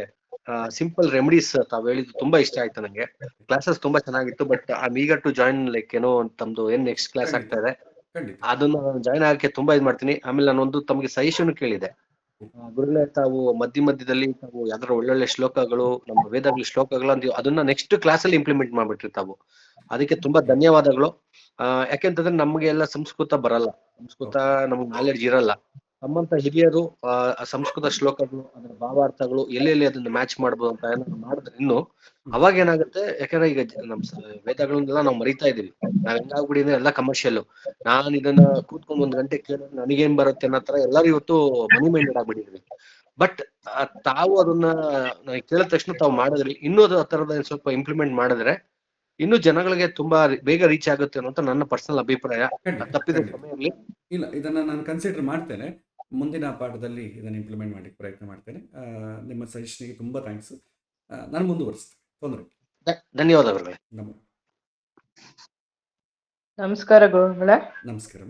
ಸಿಂಪಲ್ ರೆಮಿಡೀಸ್ ತಾವ್ ಹೇಳಿದ್ದು ತುಂಬಾ ಇಷ್ಟ ಆಯ್ತು ನಂಗೆ. ಕ್ಲಾಸಸ್ ತುಂಬಾ ಚೆನ್ನಾಗಿತ್ತು. But I am eager to join, like ಏನೋ ತಮ್ದು ಏನ್ ನೆಕ್ಸ್ಟ್ ಕ್ಲಾಸ್ ಖಂಡಿತ ಆಗ್ತಾ ಇದೆ ಖಂಡಿತ. ಅದನ್ನ ಜಾಯ್ನ್ ಆಗಕ್ಕೆ ತುಂಬಾ ಇದ್ ಮಾಡ್ತೀನಿ. ಆಮೇಲೆ ನಾನೊಂದು ತಮಗೆ ಸಜೆಷನ್ ಕೇಳಿದೆ. ಗುರುಗಳೇ, ತಾವು ಮಧ್ಯದಲ್ಲಿ ತಾವು ಯಾವ್ದಾರ ಒಳ್ಳೊಳ್ಳೆ ಶ್ಲೋಕಗಳು, ನಮ್ಮ ವೇದಗಳ ಶ್ಲೋಕಗಳು ಅಂತೀವಿ, ಅದನ್ನ ನೆಕ್ಸ್ಟ್ ಕ್ಲಾಸ್ ಅಲ್ಲಿ ಇಂಪ್ಲಿಮೆಂಟ್ ಮಾಡ್ಬಿಟ್ರಿ ತಾವು. ಅದಕ್ಕೆ ತುಂಬಾ ಧನ್ಯವಾದಗಳು. ಯಾಕೆಂತಂದ್ರೆ ನಮ್ಗೆ ಎಲ್ಲ ಸಂಸ್ಕೃತ ಬರಲ್ಲ, ಸಂಸ್ಕೃತ ನಮ್ಗೆ ನಾಲೆಡ್ಜ್ ಇರಲ್ಲ. ನಮ್ಮಂತ ಹಿರಿಯರು ಸಂಸ್ಕೃತ ಶ್ಲೋಕಗಳು, ಅದರ ಭಾವಾರ್ಥಗಳು ಎಲ್ಲೆಲ್ಲಿ ಅದನ್ನ ಮ್ಯಾಚ್ ಮಾಡ್ಬೋದು ಅಂತ ಏನಾದ್ರು ಮಾಡಿದ್ರೆ ಇನ್ನು ಅವಾಗ ಏನಾಗುತ್ತೆ. ಯಾಕಂದ್ರೆ ಈಗ ನಮ್ ವೇದಗಳನ್ನೆಲ್ಲ ನಾವು ಮರಿತಾ ಇದೀವಿ. ನಾವ್ ಹೆಂಗಾಗ್ಬಿಟ್ಟಿದ್ರೆ ಎಲ್ಲ ಕಮರ್ಷಿಯಲ್. ನಾನ್ ಇದನ್ನ ಕೂತ್ಕೊಂಡ್ 1 ಗಂಟೆ ಕೇಳಿದ್ರೆ ನನಗೇನ್ ಬರುತ್ತೆ ಅನ್ನೋ ತರ ಎಲ್ಲರೂ ಇವತ್ತು ಮನಿ ಮೈಂಡೆಡ್ ಆಗ್ಬಿಟ್ಟಿದ್ವಿ. ಬಟ್ ತಾವು ಅದನ್ನ ಕೇಳಿದ ತಕ್ಷಣ ತಾವು ಮಾಡಿದ್ರಿ. ಇನ್ನೂ ಅದು ಆ ತರದ ಸ್ವಲ್ಪ ಇಂಪ್ಲಿಮೆಂಟ್ ಮಾಡಿದ್ರೆ ಇನ್ನು ಜನಗಳಿಗೆ ತುಂಬಾ ಬೇಗ ರೀಚ್ ಆಗುತ್ತೆ ಅನ್ನೋಂತ ನನ್ನ ಪರ್ಸನಲ್ ಅಭಿಪ್ರಾಯ. ಖಂಡಿತ ತಪ್ಪಿದ ಖಂಡಿತ. ಸಮಯ ಇರ್ಲಿ. ಇಲ್ಲ, ಇದನ್ನು ನಾನು ಕನ್ಸಿಡರ್ ಮಾಡ್ತೇನೆ. ಮುಂದಿನ ಪಾಠದಲ್ಲಿ ಇದನ್ನು ಇಂಪ್ಲಿಮೆಂಟ್ ಮಾಡಲಿಕ್ಕೆ ಪ್ರಯತ್ನ ಮಾಡ್ತೇನೆ. ನಿಮ್ಮ ಸಜೆಷನ್ಗೆ ತುಂಬ ಥ್ಯಾಂಕ್ಸ್. ನಾನು ಮುಂದುವರಿಸ್ತೇನೆ, ತೊಂದರೆ ಇಲ್ಲ. ಧನ್ಯವಾದಗಳು. ನಮ ನಮಸ್ಕಾರ ಗುರುಗಳೇ. ನಮಸ್ಕಾರ.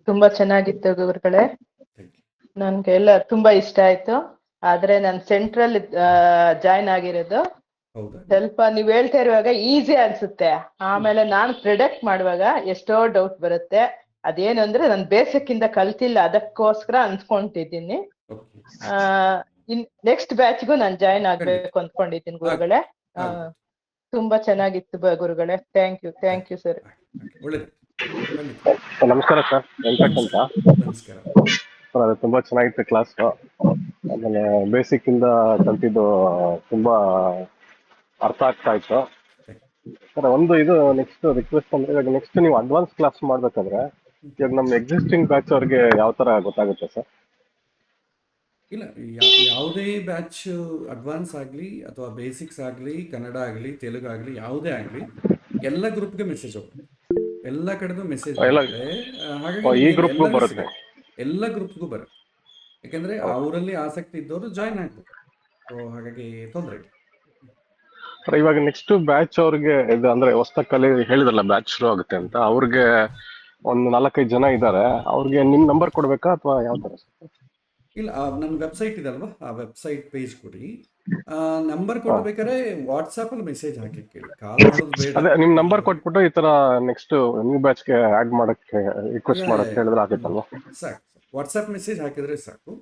ತುಂಬಾ ಚೆನ್ನಾಗಿತ್ತು ಗುರುಗಳೇ. Thank you. ನನ್ಗೆ ಎಲ್ಲ ತುಂಬಾ ಇಷ್ಟ ಆಯ್ತು. ಆದ್ರೆ ನಾನು ಸೆಂಟ್ರಲ್ ಜಾಯ್ನ್ ಆಗಿರೋದು ಹೌದಾ? ಸ್ವಲ್ಪ ನೀವ್ ಹೇಳ್ತಾ ಇರುವಾಗ ಈಸಿ ಅನ್ಸುತ್ತೆ. ಆಮೇಲೆ ನಾನು ಪ್ರಿಡಿಕ್ಟ್ ಮಾಡುವಾಗ ಎಷ್ಟೋ ಡೌಟ್ ಬರುತ್ತೆ. ಅದೇನಂದ್ರೆ ನಾನು ಬೇಸಿಕ್ ಇಂದ ಕಲ್ತಿಲ್ಲ, ಅದಕ್ಕೋಸ್ಕರ ಅನ್ಸ್ಕೊಂತಿದ್ದೀನಿ. ಓಕೆ. ನೆಕ್ಸ್ಟ್ ಬ್ಯಾಚ್ಗೂ ನಾನು ಜಾಯ್ನ್ ಆಗ್ಬೇಕು ಅಂದ್ಕೊಂಡಿದ್ದೀನಿ ಗುರುಗಳೇ. ತುಂಬಾ ಚೆನ್ನಾಗಿತ್ತು ಗುರುಗಳೇ. Thank you sir. ಒಳ್ಳೇದು. ಖಂಡಿತ. ನಮಸ್ಕಾರ ಸರ್, ವೆಂಕಟ್ ಅಂತ. ನಮಸ್ಕಾರ. ಸರ್, ಅದು ತುಂಬಾ ಚೆನ್ನಾಗಿತ್ತು ಕ್ಲಾಸ್. ಆಮೇಲೆ ಬೇಸಿಕ್ ಇಂದ ಕಲ್ತಿದ್ದು ತುಂಬಾ ಅರ್ಥ ಆಗ್ತಾ ಇತ್ತು ಸರ್. ಒಂದು ಇದು ನೆಕ್ಸ್ಟ್ ರಿಕ್ವೆಸ್ಟ್ ಅಂದ್ರೆ, ಇವಾಗ ನೆಕ್ಸ್ಟ್ ನೀವು ಅಡ್ವಾನ್ಸ್ ಕ್ಲಾಸ್ ಮಾಡ್ಬೇಕಾದ್ರೆ ಇವಾಗ ನಮ್ಮ ಎಕ್ಸಿಸ್ಟಿಂಗ್ ಬ್ಯಾಚ್ ಅವ್ರಿಗೆ ಯಾವ ತರ ಗೊತ್ತಾಗುತ್ತೆ ಸರ್? ಇಲ್ಲ, ಯಾವುದೇ ಬ್ಯಾಚ್ ಅಡ್ವಾನ್ಸ್ ಆಗಲಿ ಅಥವಾ ಬೇಸಿಕ್ಸ್ ಆಗಲಿ, ಕನ್ನಡ ಆಗಲಿ, ತೆಲುಗು ಆಗಲಿ, ಯಾವುದೇ ಆಗಲಿ ಎಲ್ಲ ಗ್ರೂಪ್ಗೆ ಮೆಸೇಜ್ ಹೋಗುತ್ತೆ. ಎಲ್ಲ ಕಡೆದು ಮೆಸೇಜ್ ಬರುತ್ತೆ. ಹಾಗಾಗಿ ಈ ಗ್ರೂಪ್ಗೂ ಬರುತ್ತೆ, ಎಲ್ಲ ಗ್ರೂಪ್ಗೂ ಬರುತ್ತೆ. ಯಾಕೆಂದರೆ ಅವರಲ್ಲಿ ಆಸಕ್ತಿ ಇದ್ದವರು ಜಾಯ್ನ್ ಆಗ್ಬೋದು. ಸೊ ಹಾಗಾಗಿ ತೊಂದರೆ ಇಲ್ಲ. ಇವಾಗ ನೆಕ್ಸ್ಟ್ ಬ್ಯಾಚ್ ಅವ್ರಿಗೆ ಇದು ಅಂದ್ರೆ ಹೊಸ ಕಲೆ ಹೇಳಿದ್ರಲ್ಲ ಬ್ಯಾಚ್ ಶುರು ಆಗುತ್ತೆ ಅಂತ, ಅವ್ರಿಗೆ ಒಂದು 4-5 ಜನ ಇದ್ದಾರೆ, ಅವ್ರಿಗೆ ನಿಮ್ ನಂಬರ್ ಕೊಡ್ಬೇಕಾ ಅಥವಾ ಯಾವ ತರ? ಇಲ್ಲ, ನನ್ನ ವೆಬ್ಸೈಟ್ ಇದಲ್ವಾ, ಆ ವೆಬ್ಸೈಟ್ ಪೇಜ್ ಕೊಡಿ. ನಂಬರ್ ಕೊಡ್ಬೇಕಾದ್ರೆ ವಾಟ್ಸಾಪಲ್ಲಿ ಮೆಸೇಜ್ ಹಾಕಿ ಕೇಳಿ, ಕಾಲ್ ಮಾಡೋದು ಬೇಡ. ಅದೇ ನಿಮ್ ನಂಬರ್ ಕೊಟ್ಬಿಟ್ಟು ಈ ತರ ನೆಕ್ಸ್ಟ್ ನ್ಯೂ ಬ್ಯಾಚ್ಗೆ ಆಡ್ ಮಾಡಕ್ಕೆ ರಿಕ್ವೆಸ್ಟ್ ಮಾಡಕ್ಕೆ ಹೇಳಿದ್ರೆ ಆಗುತ್ತಲ್ವಾ? ಸಾಕು, ವಾಟ್ಸಪ್ ಮೆಸೇಜ್ ಹಾಕಿದ್ರೆ ಸಾಕು,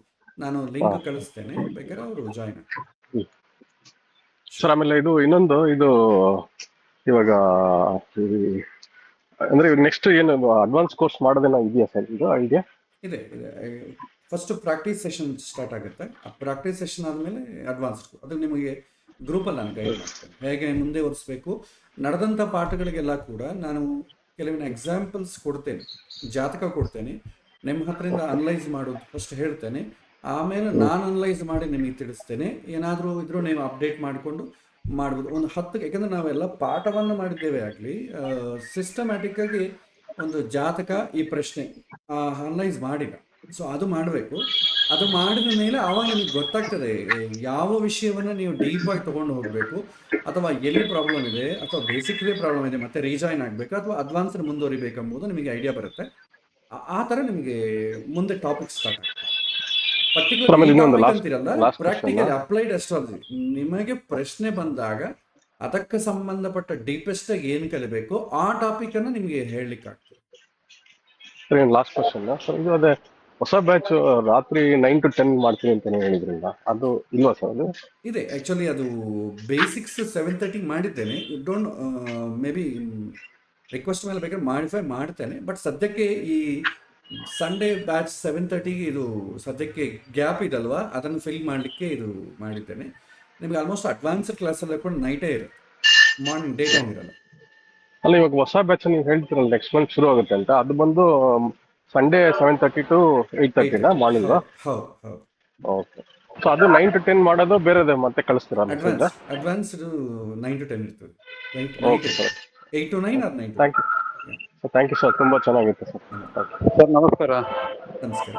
ನಾನು ಲಿಂಕ್ ಕಳಿಸ್ತೇನೆ, ಬೇಕಾದ್ರೆ ಅವರು ಜಾಯ್ನ್ ಆಗ್ತಾರೆ. ಸರ್, ಆಮೇಲೆ ಇದು ಇನ್ನೊಂದು, ಇದು ಇವಾಗ ಅಂದ್ರೆ ನೆಕ್ಸ್ಟ್ ಏನು ಅಡ್ವಾನ್ಸ್ ಕೋರ್ಸ್ ಮಾಡೋದೇನೋ ಇದೆಯಾ ಸರ್? ಇದು ಐಡಿಯಾ ಇದೆ. ಫಸ್ಟ್ ಪ್ರಾಕ್ಟೀಸ್ ಸೆಷನ್ ಸ್ಟಾರ್ಟ್ ಆಗುತ್ತೆ. ಆ ಪ್ರಾಕ್ಟೀಸ್ ಸೆಷನ್ ಆದಮೇಲೆ ಅಡ್ವಾನ್ಸ್. ಅದು ನಿಮಗೆ ಗ್ರೂಪಲ್ಲಿ ನಾನು ಗೈಡ್ ಮಾಡ್ತೇನೆ, ಹೇಗೆ ಮುಂದೆ ಒರೆಸ್ಬೇಕು. ನಡೆದಂಥ ಪಾಠಗಳಿಗೆಲ್ಲ ಕೂಡ ನಾನು ಕೆಲವಿನ ಎಕ್ಸಾಂಪಲ್ಸ್ ಕೊಡ್ತೇನೆ, ಜಾತಕ ಕೊಡ್ತೇನೆ, ನಿಮ್ಮ ಹತ್ರದಿಂದ ಅನಲೈಸ್ ಮಾಡೋದು ಫಸ್ಟ್ ಹೇಳ್ತೇನೆ. ಆಮೇಲೆ ನಾನು ಅನಲೈಸ್ ಮಾಡಿ ನಿಮಗೆ ತಿಳಿಸ್ತೇನೆ. ಏನಾದರೂ ಇದ್ರೂ ನೀವು ಅಪ್ಡೇಟ್ ಮಾಡಿಕೊಂಡು ಮಾಡ್ಬೋದು. ಒಂದು 10, ಯಾಕೆಂದರೆ ನಾವೆಲ್ಲ ಪಾಠವನ್ನು ಮಾಡಿದ್ದೇವೆ ಆಗಲಿ, ಸಿಸ್ಟಮ್ಯಾಟಿಕ್ಕಾಗಿ ಒಂದು ಜಾತಕ ಈ ಪ್ರಶ್ನೆ ಅನಲೈಸ್ ಮಾಡಿಲ್ಲ. ಸೊ ಅದು ಮಾಡಬೇಕು. ಅದು ಮಾಡಿದ ಮೇಲೆ ಆವಾಗ ನಿಮಗೆ ಗೊತ್ತಾಗ್ತದೆ ಯಾವ ವಿಷಯವನ್ನು ನೀವು ಡೀಪಾಗಿ ತೊಗೊಂಡು ಹೋಗಬೇಕು, ಅಥವಾ ಎಲ್ಲಿ ಪ್ರಾಬ್ಲಮ್ ಇದೆ, ಅಥವಾ ಬೇಸಿಕ್ಲಿ ಪ್ರಾಬ್ಲಮ್ ಇದೆ ಮತ್ತೆ ರೀಜಾಯ್ನ್ ಆಗಬೇಕು, ಅಥವಾ ಅಡ್ವಾನ್ಸ್ಡ್ ಮುಂದುವರಿಬೇಕೆಂಬುದು ನಿಮಗೆ ಐಡಿಯಾ ಬರುತ್ತೆ. ಆ ಥರ ನಿಮಗೆ ಮುಂದೆ ಟಾಪಿಕ್ ಸ್ಟಾರ್ಟ್ ಆಗ್ತದೆ. ಪರ್ಟಿಕ್ಯುಲರ್ ಟಾಪಿಕ್ ಅಂತಿರಲ್ಲ, ಪ್ರಾಕ್ಟಿಕಲಿ ಅಪ್ಲೈಡ್ ಅಸ್ಟ್ರಾಲಜಿ. ನಿಮಗೆ ಪ್ರಶ್ನೆ ಬಂದಾಗ ಅದಕ್ಕೆ ಸಂಬಂಧಪಟ್ಟ ಡೀಪೆಸ್ಟ್ ಆಗಿ ಏನು ಕಲಿಬೇಕು ಆ ಟಾಪಿಕ್ ಅನ್ನು ನಿಮಗೆ ಹೇಳಲಿಕ್ಕಾಗ್ತದೆ. ಲಾಸ್ಟ್ ಕ್ವಶನ್ ಸರ್, ಇದು ಅದೇ ಹೊಸ ಬ್ಯಾಚ್ ರಾತ್ರಿ 9 to 10 ಮಾಡ್ತೀನಿ ಅಂತ ನೀವು ಹೇಳಿದ್ರಲ್ಲ, ಅದು ಇಲ್ವಾ ಸರ್ ಅದು? ಇದೆ ಆ್ಯಕ್ಚುಲಿ ಅದು ಬೇಸಿಕ್ಸ್ 7:30 ಮಾಡಿದ್ದೇನೆ. ಡೋಂಟ್ ಮೇ ಬಿ ರಿಕ್ವೆಸ್ಟ್ ಮೇಲೆ ಬೇಕಾದ್ರೆ ಮಾಡಿಫೈ ಮಾಡ್ತೇನೆ. ಬಟ್ ಸದ್ಯಕ್ಕೆ ಈ ಸಂಡೇ ಬ್ಯಾಚ್ 7:30ಗೆ ಇದು ಸದ್ಯಕ್ಕೆ ಗ್ಯಾಪ್ ಇದಲ್ವಾ, ಅದನ್ನು ಫಿಲ್ ಮಾಡಲಿಕ್ಕೆ ಇದು ಮಾಡಿದ್ದೇನೆ. ನಿಮಗೆ ಆಲ್ಮೋಸ್ಟ್ ಅಡ್ವಾನ್ಸ್ಡ್ ಕ್ಲಾಸೆಲ್ಲ ಕೂಡ ನೈಟೇ ಇರುತ್ತೆ, ಮಾರ್ನಿಂಗ್ ಡೇ ಟೈಮ್ ಇರಲ್ಲ. ಅಲ್ಲ, ಇವಾಗ ಹೊಸ ಬ್ಯಾಚ್ ನೀವು ಹೇಳ್ತಿರಲ್ಲ ನೆಕ್ಸ್ಟ್ ಮಂತ್ ಶುರು ಆಗುತ್ತೆ ಅಂತ, ಅದು ಬಂದು ಸಂಡೇ 7:30 to 8:30 ಮಾರ್ನಿಂಗ್? ಹೌದು ಹೌದು. ಓಕೆ. ಸೊ ಅದು 9 to 10 ಮಾಡೋದು ಬೇರೆದೇ ಮತ್ತೆ ಕಳಿಸ್ತೀರಾ? ಅಡ್ವಾನ್ಸ್ಡ್ 9 to 10 ಇರ್ತದೆ. Okay sir. 8 to 9 or 9 to 10. Thank you. Thank you sir, ತುಂಬ ಚೆನ್ನಾಗಿತ್ತು ಸರ್. ಸರ್ ನಮಸ್ಕಾರ. ನಮಸ್ಕಾರ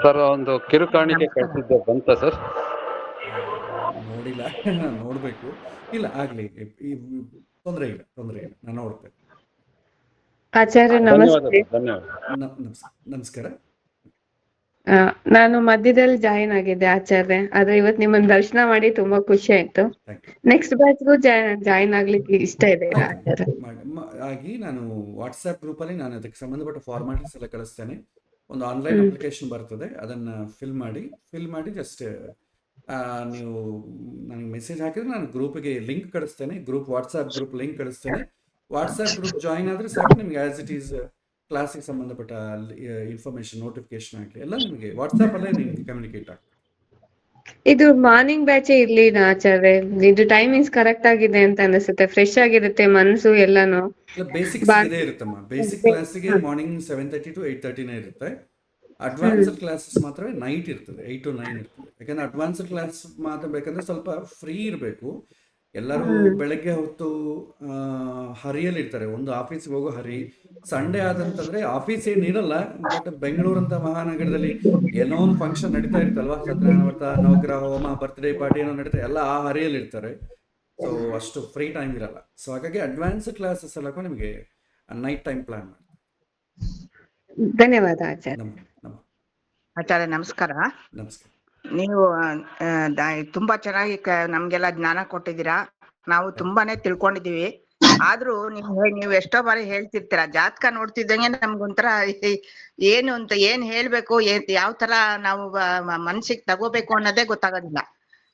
ಸರ್, ಒಂದು ಕಿರುಕಾಣಿಕೆ ಕಳಿಸಿದ್ದೆ ಬಂತ ಸರ್? ನೋಡಿಲ್ಲ, ನೋಡಬೇಕು. ಇಲ್ಲ ಆಗಲಿ, ತೊಂದರೆ ಇಲ್ಲ ನಾನು ನೋಡ್ತೇನೆ. ಆಚಾರ್ಯ ನಮಸ್ತೆ. ನಮಸ್ಕಾರ. ನಾನು ಮಧ್ಯದಲ್ಲಿ ಜಾಯಿನ್ ಆಗಿದ್ದೆ ಆಚಾರ್ಯ, ಆದ್ರೆ ಇವತ್ತು ನಿಮ್ಮನ್ನ ದರ್ಶನ ಮಾಡಿ ತುಂಬಾ ಖುಷಿ ಆಯ್ತು. ನೆಕ್ಸ್ಟ್ ಬ್ಯಾಚ್ಗೂ ಜಾಯಿನ್ ಆಗ್ಲಿಕ್ಕೆ ಇಷ್ಟ ಇದೆ ಆಚಾರ್ಯ. ಆಗಿ ನಾನು ವಾಟ್ಸ್ಆ್ಯಪ್ ಗ್ರೂಪಲ್ಲಿ ನಾನು ಅದಕ್ಕೆ ಸಂಬಂಧಪಟ್ಟ ಫಾರ್ಮಾಲಿಟೀಸ್ ಎಲ್ಲ ಕಳಿಸ್ತೇನೆ. ಒಂದು ಆನ್ಲೈನ್ ಅಪ್ಲಿಕೇಶನ್ ಬರ್ತದೆ, ಅದನ್ನು ಫಿಲ್ ಮಾಡಿ ಜಸ್ಟ್ ನೀವು ನನಗೆ ಮೆಸೇಜ್ ಹಾಕಿದ್ರೆ ನಾನು ಗ್ರೂಪಿಗೆ ಲಿಂಕ್ ಕಳಿಸ್ತೇನೆ. ವಾಟ್ಸ್ಆ್ಯಪ್ ಗ್ರೂಪ್ ಲಿಂಕ್ ಕಳಿಸ್ತೇನೆ. ವಾಟ್ಸ್ಆ್ಯಪ್ ಗ್ರೂಪ್ ಜಾಯಿನ್ ಆದರೆ ಸಾಕು, ನಿಮಗೆ ಆ್ಯಸ್ ಇಟ್ ಈಸ್ ಕ್ಲಾಸಿಗೆ ಸಂಬಂಧಪಟ್ಟ ಇನ್ಫಾರ್ಮೇಶನ್ ನೋಟಿಫಿಕೇಶನ್ ಆಗಲಿ ಎಲ್ಲ ನಿಮಗೆ ವಾಟ್ಸ್ಆ್ಯಪಲ್ಲೇ ನಿಮಗೆ ಕಮ್ಯುನಿಕೇಟ್ ಆಗ್ತದೆ. ಇದು ಮಾರ್ನಿಂಗ್ ಬ್ಯಾಚೇ ಇರ್ಲಿ ಆಚಾರ್ಯ, ಇದು ಟೈಮಿಂಗ್ಸ್ ಕರೆಕ್ಟ್ ಆಗಿದೆ ಅಂತ ಅನಿಸುತ್ತೆ, ಫ್ರೆಶ್ ಆಗಿರುತ್ತೆ ಮನಸ್ಸು ಎಲ್ಲಾನು. ಬೇಸಿಕ್ಸ್ ಇದೇ ಇರುತ್ತಮ್ಮ. ಬೇಸಿಕ್ ಕ್ಲಾಸಿಗೆ ಮಾರ್ನಿಂಗ್ 7:30 to 8:30 ಇರುತ್ತೆ. ಅಡ್ವಾನ್ಸ್ಡ್ ಕ್ಲಾಸಸ್ ಮಾತ್ರ ನೈಟ್ ಇರ್ತದೆ, 8 to 9 ಇರ್ತದೆ. ಯಾಕಂದ್ರೆ ಅಡ್ವಾನ್ಸ್ಡ್ ಕ್ಲಾಸ್ ಮಾತ್ರ ಬೇಕಂದ್ರೆ ಸ್ವಲ್ಪ ಫ್ರೀ ಇರಬೇಕು. ಎಲ್ಲರೂ ಬೆಳಗ್ಗೆ ಹೊತ್ತು ಹರಿಯಲ್ಲಿ ಇರ್ತಾರೆ, ಒಂದು ಆಫೀಸ್ಗೆ ಹೋಗೋ ಹರಿ. ಸಂಡೇ ಆದಂತಂದ್ರೆ ಆಫೀಸ್ ಏನಿರಲ್ಲ, ಬಟ್ ಬೆಂಗಳೂರಂತ ಮಹಾನಗರದಲ್ಲಿ ಏನೋ ಒಂದು ಫಂಕ್ಷನ್ ನಡೀತಾ ಇರ್ತಲ್ವಾ, ಸತ್ಯನಾರಾಯಣ ವ್ರತ, ನವಗ್ರಹ ಹೋಮ, ಬರ್ತ್ಡೇ ಪಾರ್ಟಿ ಏನೋ ನಡೀತಾ, ಎಲ್ಲ ಆ ಹರಿಯಲ್ಲಿ ಇರ್ತಾರೆ. ಸೊ ಅಷ್ಟು ಫ್ರೀ ಟೈಮ್ ಇರಲ್ಲ. ಸೊ ಹಾಗಾಗಿ ಅಡ್ವಾನ್ಸ್ ಕ್ಲಾಸಸ್ ಎಲ್ಲ ನಿಮಗೆ ನೈಟ್ ಟೈಮ್ ಪ್ಲಾನ್ ಮಾಡಿ. ಧನ್ಯವಾದ ಆಚಾರ್ಯ. ಆಚಾರ್ಯ ನಮಸ್ಕಾರ. ನಮಸ್ಕಾರ. ನೀವು ತುಂಬಾ ಚೆನ್ನಾಗಿ ನಮ್ಗೆಲ್ಲ ಜ್ಞಾನ ಕೊಟ್ಟಿದ್ದೀರಾ. ನಾವು ತುಂಬಾನೇ ತಿಳ್ಕೊಂಡಿದೀವಿ. ಆದ್ರೂ ನೀವು ಎಷ್ಟೋ ಬಾರಿ ಹೇಳ್ತಿರ್ತೀರಾ, ಜಾತಕ ನೋಡ್ತಿದ್ದಂಗೆ ನಮ್ಗೊಂಥರ ಏನು ಅಂತ ಏನ್ ಹೇಳ್ಬೇಕು, ಯಾವ ತರ ನಾವು ಮನ್ಸಿಗೆ ತಗೋಬೇಕು ಅನ್ನೋದೇ ಗೊತ್ತಾಗೋದಿಲ್ಲ.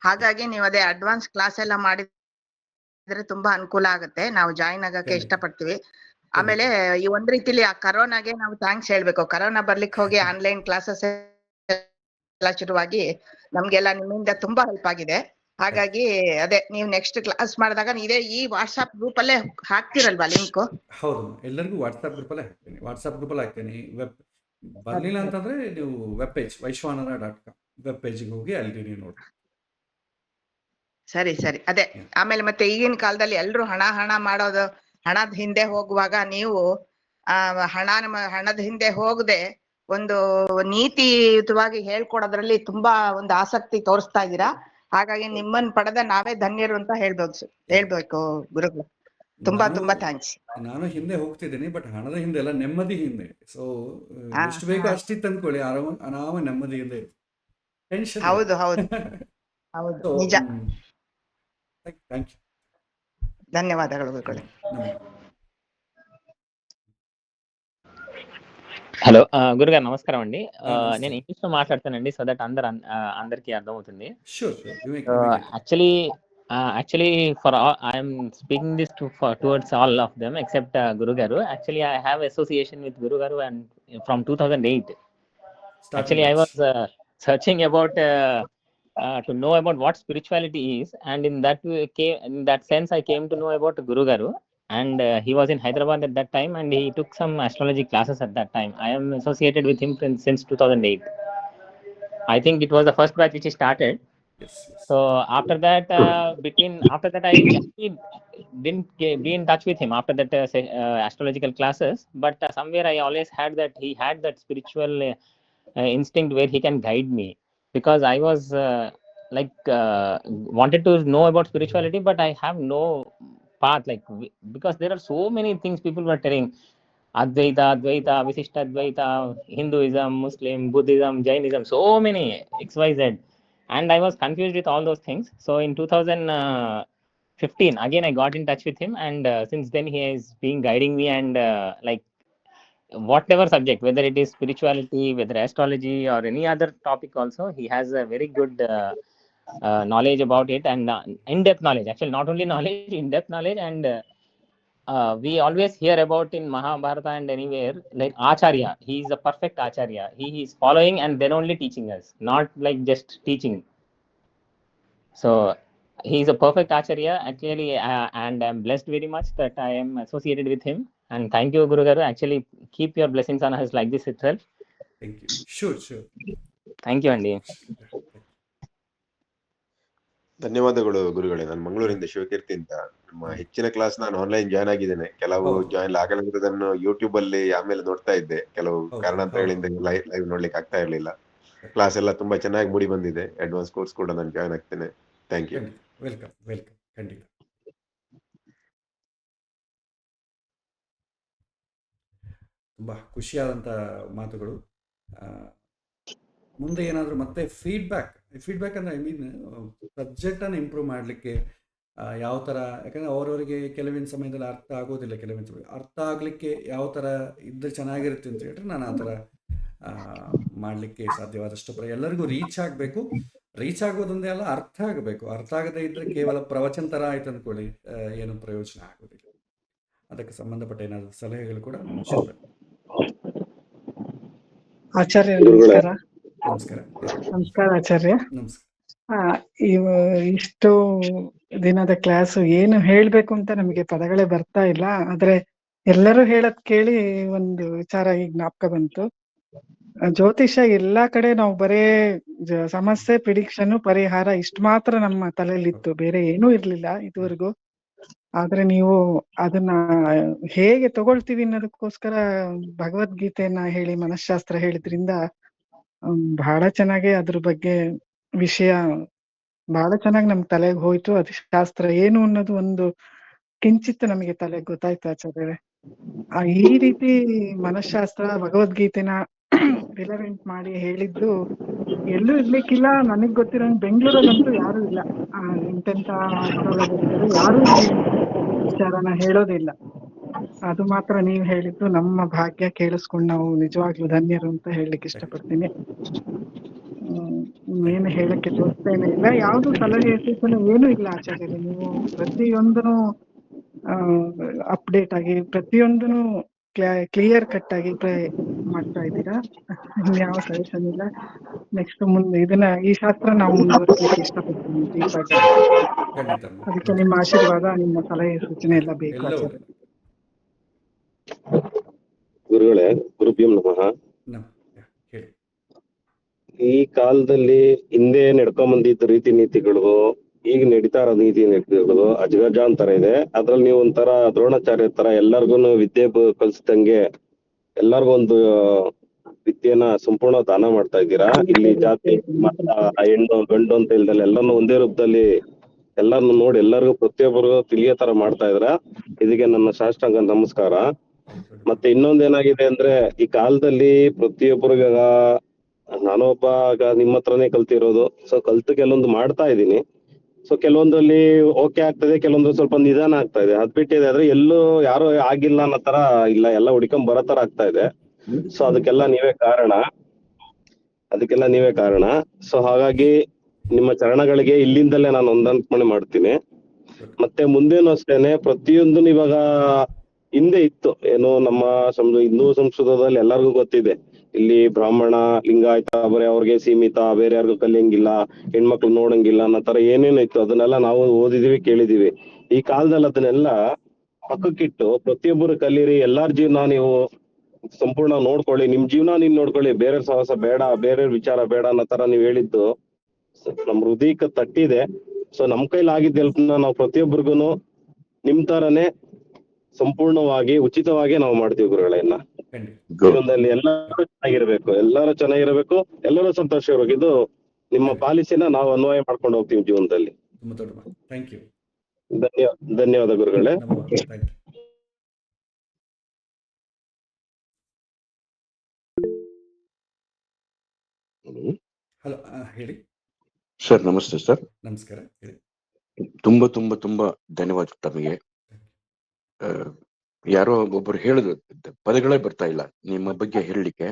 ಹಾಗಾಗಿ ನೀವು ಅದೇ ಅಡ್ವಾನ್ಸ್ ಕ್ಲಾಸ್ ಎಲ್ಲ ಮಾಡಿದ್ರೆ ತುಂಬಾ ಅನುಕೂಲ ಆಗುತ್ತೆ. ನಾವು ಜಾಯಿನ್ ಆಗಕ್ಕೆ ಇಷ್ಟಪಡ್ತೀವಿ. ಆಮೇಲೆ ಈ ಒಂದ್ ರೀತಿಲಿ ಆ ಕರೋನಾಗೆ ನಾವು ಥ್ಯಾಂಕ್ಸ್ ಹೇಳ್ಬೇಕು. ಕರೋನಾ ಬರ್ಲಿಕ್ಕೆ ಹೋಗಿ ಆನ್ಲೈನ್ ಕ್ಲಾಸಸ್ ಎಲ್ಲ ಶುರುವಾಗಿ ನಮ್ಗೆಲ್ಲ ನಿಮ್ಮಿಂದ ತುಂಬಾ ಹೆಲ್ಪ್ ಆಗಿದೆ. ಹಾಗಾಗಿ ಅದೇ ನೀವು ನೆಕ್ಸ್ಟ್ ಕ್ಲಾಸ್ ಮಾಡಿದಾಗ ಈ ವಾಟ್ಸ್ಆಪ್ ಗ್ರೂಪ್ ಅಲ್ಲೇ ಹಾಕ್ತಿರಲ್ವಾ ಲಿಂಕ್? ಹೌದು, ಎಲ್ಲರಿಗೂ ವಾಟ್ಸ್ಆಪ್ ಗ್ರೂಪಲ್ಲೇ ಹಾಕ್ತೀನಿ. ವಾಟ್ಸ್ಆಪ್ ಗ್ರೂಪಲ್ಲಿ ಹಾಕ್ತೀನಿ. ವೆಬ್ ಬರಲಿಲ್ಲ ಅಂತಂದ್ರೆ ನೀವು ವೆಬ್ ಪೇಜ್ ವೈಶ್ವಾನರ.com ವೆಬ್ ಪೇಜಿಗೆ ಹೋಗಿ ಅಲ್ಲಿ ನೀವು ನೋಡಿ. ಸರಿ ಅದೇ. ಆಮೇಲೆ ಮತ್ತೆ ಈಗಿನ ಕಾಲದಲ್ಲಿ ಎಲ್ರು ಹಣ ಮಾಡೋದು, ಹಣದ ಹಿಂದೆ ಹೋಗುವಾಗ ನೀವು ಹಣದ ಹಿಂದೆ ಹೋಗದೆ ಒಂದು ನೀತಿಯುತವಾಗಿ ಹೇಳ್ಕೊಡೋದ್ರಲ್ಲಿ ತುಂಬಾ ಒಂದು ಆಸಕ್ತಿ ತೋರಿಸ್ತಾ ಇದ್ದೀರಾ. ಹಾಗಾಗಿ ನಿಮ್ಮನ್ನ ಪಡೆದ ನಾವೇ ಧನ್ಯರು ಅಂತ ಹೇಳ್ಬೇಕು ಗುರುಗಳು. ತುಂಬಾ ಥ್ಯಾಂಕ್ಸ್. ನಾನು ಹಿಂದೆ ಹೋಗ್ತಿದ್ದೀನಿ, ಬಟ್ ಹಣದ ಹಿಂದೆ ಅಲ್ಲ, ನೆಮ್ಮದಿ ಹಿಂದೆ. ಸೊ ಎಷ್ಟು ಬೇಕೋ ಅಷ್ಟಿತ್ತು ಅಂದ್ಕೊಳ್ಳಿ, ಆರಾಮ ನೆಮ್ಮದಿ ಹಿಂದೆ, ಟೆನ್ಷನ್. ಹೌದು ನಿಜ. Thank you. ಧನ್ಯವಾದಗಳು ಗುರುಗಳೇ. హలో గురుగారు నమస్కారం అండి. నేను ఇంగ్లీష్ లో మాట్లాడతానండి, సో దట్ అందరికి అర్థమవుతుంది. Actually for I'm speaking this towards all of them except గురుగారు. Actually I have association with గురుగారు and from 2008. Actually I was searching about to know about what spirituality is, and in that sense I came to know about Gurugaru. And he was in Hyderabad at that time, and he took some astrology classes at that time. I am associated with him since 2008. I think it was the first batch which he started. Yes. So after that I actually didn't be in touch with him after that astrological classes, but somewhere I always had that he had that spiritual instinct where he can guide me, because I was wanted to know about spirituality, but I have no path, because there are so many things people were telling: Advaita, Visishta Advaita, Hinduism, Muslim, Buddhism, Jainism, so many XYZ, and I was confused with all those things. So in 2015 again I got in touch with him, and since then he has been guiding me, and whatever subject, whether it is spirituality, whether astrology or any other topic also, he has a very good knowledge about it, and in-depth knowledge, actually not only knowledge, in-depth knowledge. And we always hear about in Mahabharata and anywhere, like Acharya, he is a perfect Acharya. He is following and then only teaching us, not like just teaching. So he is a perfect Acharya actually, and I'm blessed very much that I am associated with him. And thank you, Guru Garu. Actually, keep your blessings on us like this itself. Thank you. Sure. Thank you, Andy. ಧನ್ಯವಾದಗಳು ಗುರುಗಳೇ. ನಾನು ಮಂಗಳೂರಿಂದ ಶಿವಕೀರ್ತಿ ಅಂತ. ನಮ್ಮ ಹೆಚ್ಚಿನ class ನಾನು online join ಆಗಿದ್ದೇನೆ. ಕೆಲವು ಜಾಯ್ನ್ ಆಗಲಿರುವುದನ್ನು ಯೂಟ್ಯೂಬ್ ಅಲ್ಲಿ ಆಮೇಲೆ ನೋಡ್ತಾ ಇದ್ದೆ. ಕೆಲವು ಕಾರಣಾಂತರಗಳಿಂದ ಲೈವ್ ನೋಡ್ಲಿಕ್ಕೆ ಆಗ್ತಾ ಇರ್ಲಿಲ್ಲ. ಕ್ಲಾಸ್ ಎಲ್ಲ ತುಂಬಾ ಚೆನ್ನಾಗಿ ಮೂಡಿ ಬಂದಿದೆ. ಅಡ್ವಾನ್ಸ್ ಕೋರ್ಸ್ ಕೂಡ ನಾನು ಜಾಯ್ನ್ ಆಗ್ತೇನೆ. Thank you. ವೆಲ್ಕಮ್ ಖಂಡಿತ. ತುಂಬ ಖುಷಿಯಾದಂಥ ಮಾತುಗಳು. ಮುಂದೆ ಏನಾದರೂ ಮತ್ತೆ ಫೀಡ್ಬ್ಯಾಕ್ ಅಂದರೆ ಐ ಮೀನ್ ಸಬ್ಜೆಕ್ಟನ್ನು ಇಂಪ್ರೂವ್ ಮಾಡಲಿಕ್ಕೆ ಯಾವ ಥರ, ಯಾಕಂದರೆ ಅವರವರಿಗೆ ಕೆಲವಿನ ಸಮಯದಲ್ಲಿ ಅರ್ಥ ಆಗೋದಿಲ್ಲ, ಕೆಲವಿನ ಸಮಯ ಅರ್ಥ ಆಗಲಿಕ್ಕೆ ಯಾವ ಥರ ಇದ್ದರೆ ಚೆನ್ನಾಗಿರುತ್ತೆ ಅಂತ ಹೇಳಿದ್ರೆ ನಾನು ಆ ಥರ ಮಾಡಲಿಕ್ಕೆ ಸಾಧ್ಯವಾದಷ್ಟು ಎಲ್ಲರಿಗೂ ರೀಚ್ ಆಗಬೇಕು. ರೀಚ್ ಆಗೋದೊಂದೇ ಅಲ್ಲ, ಅರ್ಥ ಆಗಬೇಕು. ಅರ್ಥ ಆಗದೇ ಇದ್ದರೆ ಕೇವಲ ಪ್ರವಚನ ಥರ ಆಯ್ತು ಅಂದ್ಕೊಳ್ಳಿ, ಏನು ಪ್ರಯೋಜನ ಆಗೋದಿಲ್ಲ. ಅದಕ್ಕೆ ಸಂಬಂಧಪಟ್ಟ ಏನಾದರೂ ಸಲಹೆಗಳು ಕೂಡ ಆಚಾರ್ಯ ನಮಸ್ಕಾರ. ನಮಸ್ಕಾರ ಆಚಾರ್ಯ. ನಮಸ್ಕಾರ. ಇಷ್ಟು ದಿನದ ಕ್ಲಾಸ್ ಏನು ಹೇಳ್ಬೇಕು ಅಂತ ನಮಗೆ ಪದಗಳೇ ಬರ್ತಾ ಇಲ್ಲ. ಆದ್ರೆ ಎಲ್ಲರೂ ಹೇಳದ್ ಕೇಳಿ ಒಂದು ವಿಚಾರ ಈಗ ಜ್ಞಾಪಕ ಬಂತು. ಜ್ಯೋತಿಷ ಎಲ್ಲಾ ಕಡೆ ನಾವು ಬರೇ ಸಮಸ್ಯೆ, ಪ್ರಿಡಿಕ್ಷನ್, ಪರಿಹಾರ ಇಷ್ಟು ಮಾತ್ರ ನಮ್ಮ ತಲೆಯಲ್ಲಿತ್ತು, ಬೇರೆ ಏನೂ ಇರ್ಲಿಲ್ಲ ಇದುವರೆಗೂ. ಆದ್ರೆ ನೀವು ಅದನ್ನ ಹೇಗೆ ತಗೊಳ್ತೀವಿ ಅನ್ನೋದಕ್ಕೋಸ್ಕರ ಭಗವದ್ಗೀತೆಯನ್ನ ಹೇಳಿ ಮನಃಶಾಸ್ತ್ರ ಹೇಳಿದ್ರಿಂದ ಬಹಳ ಚೆನ್ನಾಗಿ ಅದ್ರ ಬಗ್ಗೆ ವಿಷಯ ಬಹಳ ಚೆನ್ನಾಗಿ ನಮ್ ತಲೆಗೆ ಹೋಯ್ತು. ಅದು ಶಾಸ್ತ್ರ ಏನು ಅನ್ನೋದು ಒಂದು ಕಿಂಚಿತ್ ನಮಗೆ ತಲೆಗೆ ಗೊತ್ತಾಯ್ತು ಆಚಾರ್ಯರೇ. ಈ ರೀತಿ ಮನಃಶಾಸ್ತ್ರ ಭಗವದ್ಗೀತೆನ ರಿಲೆವೆಂಟ್ ಮಾಡಿ ಹೇಳಿದ್ದು ಎಲ್ಲೂ ಇರ್ಲಿಕ್ಕಿಲ್ಲ. ನನಗ್ ಗೊತ್ತಿರೋಂಗ್ ಬೆಂಗಳೂರಲ್ಲಂತೂ ಯಾರು ಇಲ್ಲ, ಇಂತೆಂತ ಅಸ್ಟ್ರಾಲಜರ್ ಯಾರು ಈ ವಿಚಾರನ ಹೇಳೋದಿಲ್ಲ. ಅದು ಮಾತ್ರ ನೀವು ಹೇಳಿದ್ದು ನಮ್ಮ ಭಾಗ್ಯ, ಕೇಳಿಸ್ಕೊಂಡು ನಾವು ನಿಜವಾಗ್ಲೂ ಧನ್ಯರು ಅಂತ ಹೇಳಲಿಕ್ಕೆ ಇಷ್ಟಪಡ್ತೀನಿ. ಏನು ಹೇಳಕ್ಕೆ ತೋರಿಸ್ತೇನೆ ಇಲ್ಲ, ಯಾವ್ದು ಸಲಹೆ ಸೂಚನೆ ಏನೂ ಇಲ್ಲ ಆಚಾರ್ಯರೇ. ನೀವು ಪ್ರತಿಯೊಂದನು ಅಪ್ಡೇಟ್ ಆಗಿ ಪ್ರತಿಯೊಂದನು ಕ್ಲಿಯರ್ ಕಟ್ ಆಗಿ ಮಾಡ್ತಾ ಇದ್ದೀರಾ. ಇನ್ಯಾವ ಸಜೆಷನ್ ಇಲ್ಲ. ನೆಕ್ಸ್ಟ್ ಮುಂದೆ ಇದನ್ನ ಈ ಶಾಸ್ತ್ರ ನಾವು ಮುಂದುವರಿಸಲಿಕ್ಕೆ ಇಷ್ಟಪಡ್ತೀನಿ ಡೀಪಾಗಿ. ಅದಕ್ಕೆ ನಿಮ್ಮ ಆಶೀರ್ವಾದ, ನಿಮ್ಮ ಸಲಹೆ ಸೂಚನೆ ಎಲ್ಲ ಬೇಕು ಆಚಾರ್ಯ. ಗುರುಗಳೇ, ಗುರುಭ್ಯಂ ನಮಃ. ಈ ಕಾಲದಲ್ಲಿ ಹಿಂದೆ ನಡ್ಕೊಂಡ್ ಬಂದಿದ್ದ ರೀತಿ ನೀತಿಗಳು, ಈಗ ನಡೀತಾ ಇರೋ ನೀತಿ ನೀತಿಗಳು ಅಜಗಜಾಂತರ ಇದೆ. ಅದ್ರಲ್ಲಿ ನೀವು ಒಂಥರ ದ್ರೋಣಾಚಾರ್ಯ ತರ ಎಲ್ಲಾರ್ಗು ವಿದ್ಯೆ ಕಲಿಸ್ದಂಗೆ ಎಲ್ಲಾರ್ಗು ಒಂದು ವಿದ್ಯೆನ ಸಂಪೂರ್ಣ ದಾನ ಮಾಡ್ತಾ ಇದ್ದೀರಾ. ಇಲ್ಲಿ ಜಾತಿ ಮತ ಹೆಣ್ಣು ಗಂಡು ಅಂತ ಇಲ್ದಲ್ಲ ಎಲ್ಲಾನು ಒಂದೇ ರೂಪದಲ್ಲಿ ಎಲ್ಲಾರನ್ನು ನೋಡಿ ಎಲ್ಲರಿಗೂ ಪ್ರತಿಯೊಬ್ಬರಿಗೂ ತಿಳಿಯೋ ತರ ಮಾಡ್ತಾ ಇದ್ರ. ಇದಕ್ಕೆ ನನ್ನ ಸಾಷ್ಟಾಂಗ ನಮಸ್ಕಾರ. ಮತ್ತೆ ಇನ್ನೊಂದೇನಾಗಿದೆ ಅಂದ್ರೆ ಈ ಕಾಲದಲ್ಲಿ ಪ್ರತಿಯೊಬ್ಬರಿಗ ನಾನೊಬ್ಬ ನಿಮ್ಮ ಹತ್ರನೇ ಕಲ್ತಿರೋದು. ಸೊ ಕಲ್ತು ಕೆಲವೊಂದು ಮಾಡ್ತಾ ಇದ್ದೀನಿ. ಸೊ ಕೆಲವೊಂದಲ್ಲಿ ಓಕೆ ಆಗ್ತದೆ, ಕೆಲವೊಂದು ಸ್ವಲ್ಪ ನಿಧಾನ ಆಗ್ತಾ ಇದೆ. ಅದ್ ಬಿಟ್ಟಿದೆ ಆದ್ರೆ ಎಲ್ಲೂ ಯಾರು ಆಗಿಲ್ಲ ಅನ್ನೋ ತರ ಇಲ್ಲ, ಎಲ್ಲ ಹುಡ್ಕೊಂಡ್ ಬರೋ ತರ ಆಗ್ತಾ ಇದೆ. ಸೊ ಅದಕ್ಕೆಲ್ಲ ನೀವೇ ಕಾರಣ. ಸೊ ಹಾಗಾಗಿ ನಿಮ್ಮ ಚರಣಗಳಿಗೆ ಇಲ್ಲಿಂದಲೇ ನಾನು ಹೊಂದಾಣಿಕೆ ಮಾಡ್ತೀನಿ. ಮತ್ತೆ ಮುಂದೇನು ಅಷ್ಟೇನೆ ಪ್ರತಿಯೊಂದು ಇವಾಗ ಹಿಂದೆ ಇತ್ತು ಏನು, ನಮ್ಮ ಹಿಂದೂ ಸಂಸ್ಕೃತದಲ್ಲಿ ಎಲ್ಲರಿಗೂ ಗೊತ್ತಿದೆ, ಇಲ್ಲಿ ಬ್ರಾಹ್ಮಣ ಲಿಂಗಾಯತ ಬರೀ ಅವ್ರಿಗೆ ಸೀಮಿತ, ಬೇರೆ ಯಾರಿಗೂ ಕಲಿಯಂಗಿಲ್ಲ, ಹೆಣ್ಮಕ್ಳು ನೋಡಂಗಿಲ್ಲ ಅನ್ನೋ ತರ ಏನೇನು ಇತ್ತು ಅದನ್ನೆಲ್ಲ ನಾವು ಓದಿದೀವಿ, ಕೇಳಿದೀವಿ. ಈ ಕಾಲದಲ್ಲಿ ಅದನ್ನೆಲ್ಲ ಪಕ್ಕಕ್ಕಿಟ್ಟು ಪ್ರತಿಯೊಬ್ಬರು ಕಲೀರಿ, ಎಲ್ಲಾರ ಜೀವನ ನೀವು ಸಂಪೂರ್ಣ ನೋಡ್ಕೊಳ್ಳಿ, ನಿಮ್ ಜೀವನ ನೀನ್ ನೋಡ್ಕೊಳ್ಳಿ, ಬೇರೆ ಸಹವಾಸ ಬೇಡ, ಬೇರೆ ವಿಚಾರ ಬೇಡ ಅನ್ನೋ ತರ ನೀವ್ ಹೇಳಿದ್ದು ನಮ್ ಹೃದಯಕ್ಕೆ ತಟ್ಟಿದೆ. ಸೊ ನಮ್ ಕೈಲಿ ಆಗಿದ್ದ ಹೆಲ್ಪ್ನ ನಾವು ಪ್ರತಿಯೊಬ್ಬರಿಗೂ ನಿಮ್ ತರನೇ ಸಂಪೂರ್ಣವಾಗಿ ಉಚಿತವಾಗಿ ನಾವು ಮಾಡ್ತೀವಿ ಗುರುಗಳನ್ನ. ಜೀವನದಲ್ಲಿ ಎಲ್ಲರೂ ಚೆನ್ನಾಗಿರ್ಬೇಕು, ಎಲ್ಲರೂ ಸಂತೋಷ ಇರ್ಬೇಕು. ಇದು ನಿಮ್ಮ ಪಾಲಿಸಿನ ನಾವು ಅನ್ವಯ ಮಾಡ್ಕೊಂಡು ಹೋಗ್ತೀವಿ ಜೀವನದಲ್ಲಿ. ಧನ್ಯವಾದ ಗುರುಗಳೇ. ಹಲೋ, ಹೇಳಿ ಸರ್. ನಮಸ್ತೆ ಸರ್. ನಮಸ್ಕಾರ. ಹೇಳಿ. ತುಂಬಾ ತುಂಬಾ ತುಂಬಾ ಧನ್ಯವಾದ ತಮಗೆ. ಯಾರೋ ಒಬ್ಬರು ಹೇಳಿದ್ರು, ಪದಗಳೇ ಬರ್ತಾ ಇಲ್ಲ ನಿಮ್ಮ ಬಗ್ಗೆ ಹೇಳಲಿಕ್ಕೆ,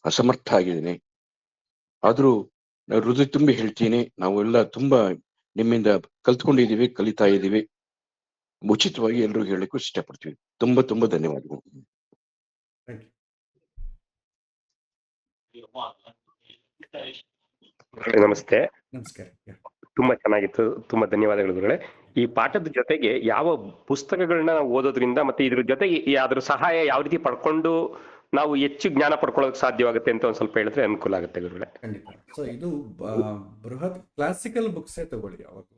ಅಸಮರ್ಥ ಆಗಿದ್ದೀನಿ. ಆದ್ರೂ ನಾವು ಹೃದಯ ತುಂಬಿ ಹೇಳ್ತೀನಿ, ನಾವೆಲ್ಲ ತುಂಬಾ ನಿಮ್ಮಿಂದ ಕಲ್ತ್ಕೊಂಡಿದೀವಿ, ಕಲಿತಾ ಇದೀವಿ. ಉಚಿತವಾಗಿ ಎಲ್ರಿಗೂ ಹೇಳಲಿಕ್ಕೂ ಇಷ್ಟಪಡ್ತೀವಿ. ತುಂಬಾ ತುಂಬಾ ಧನ್ಯವಾದಗಳು. ನಮಸ್ತೆ. ನಮಸ್ಕಾರ. ತುಂಬಾ ಚೆನ್ನಾಗಿತ್ತು, ತುಂಬಾ ಧನ್ಯವಾದಗಳು ಗುರುಗಳೇ. ಈ ಪಾಠದ ಜೊತೆಗೆ ಯಾವ ಪುಸ್ತಕಗಳನ್ನ ನಾವು ಓದೋದ್ರಿಂದ ಮತ್ತೆ ಇದ್ರ ಜೊತೆಗೆ ಅದ್ರ ಸಹಾಯ ಯಾವ ರೀತಿ ಪಡ್ಕೊಂಡು ನಾವು ಹೆಚ್ಚು ಜ್ಞಾನ ಪಡ್ಕೊಳ್ಳೋಕೆ ಸಾಧ್ಯವಾಗುತ್ತೆ ಅಂತ ಒಂದ್ ಸ್ವಲ್ಪ ಹೇಳಿದ್ರೆ ಅನುಕೂಲ ಆಗುತ್ತೆ ಗುರುಗಳೇ. ಖಂಡಿತ. ಸೊ ಇದು ಬೃಹತ್ ಕ್ಲಾಸಿಕಲ್ ಬುಕ್ಸೇ ತಗೊಳ್ಳಿ ಯಾವಾಗೂ.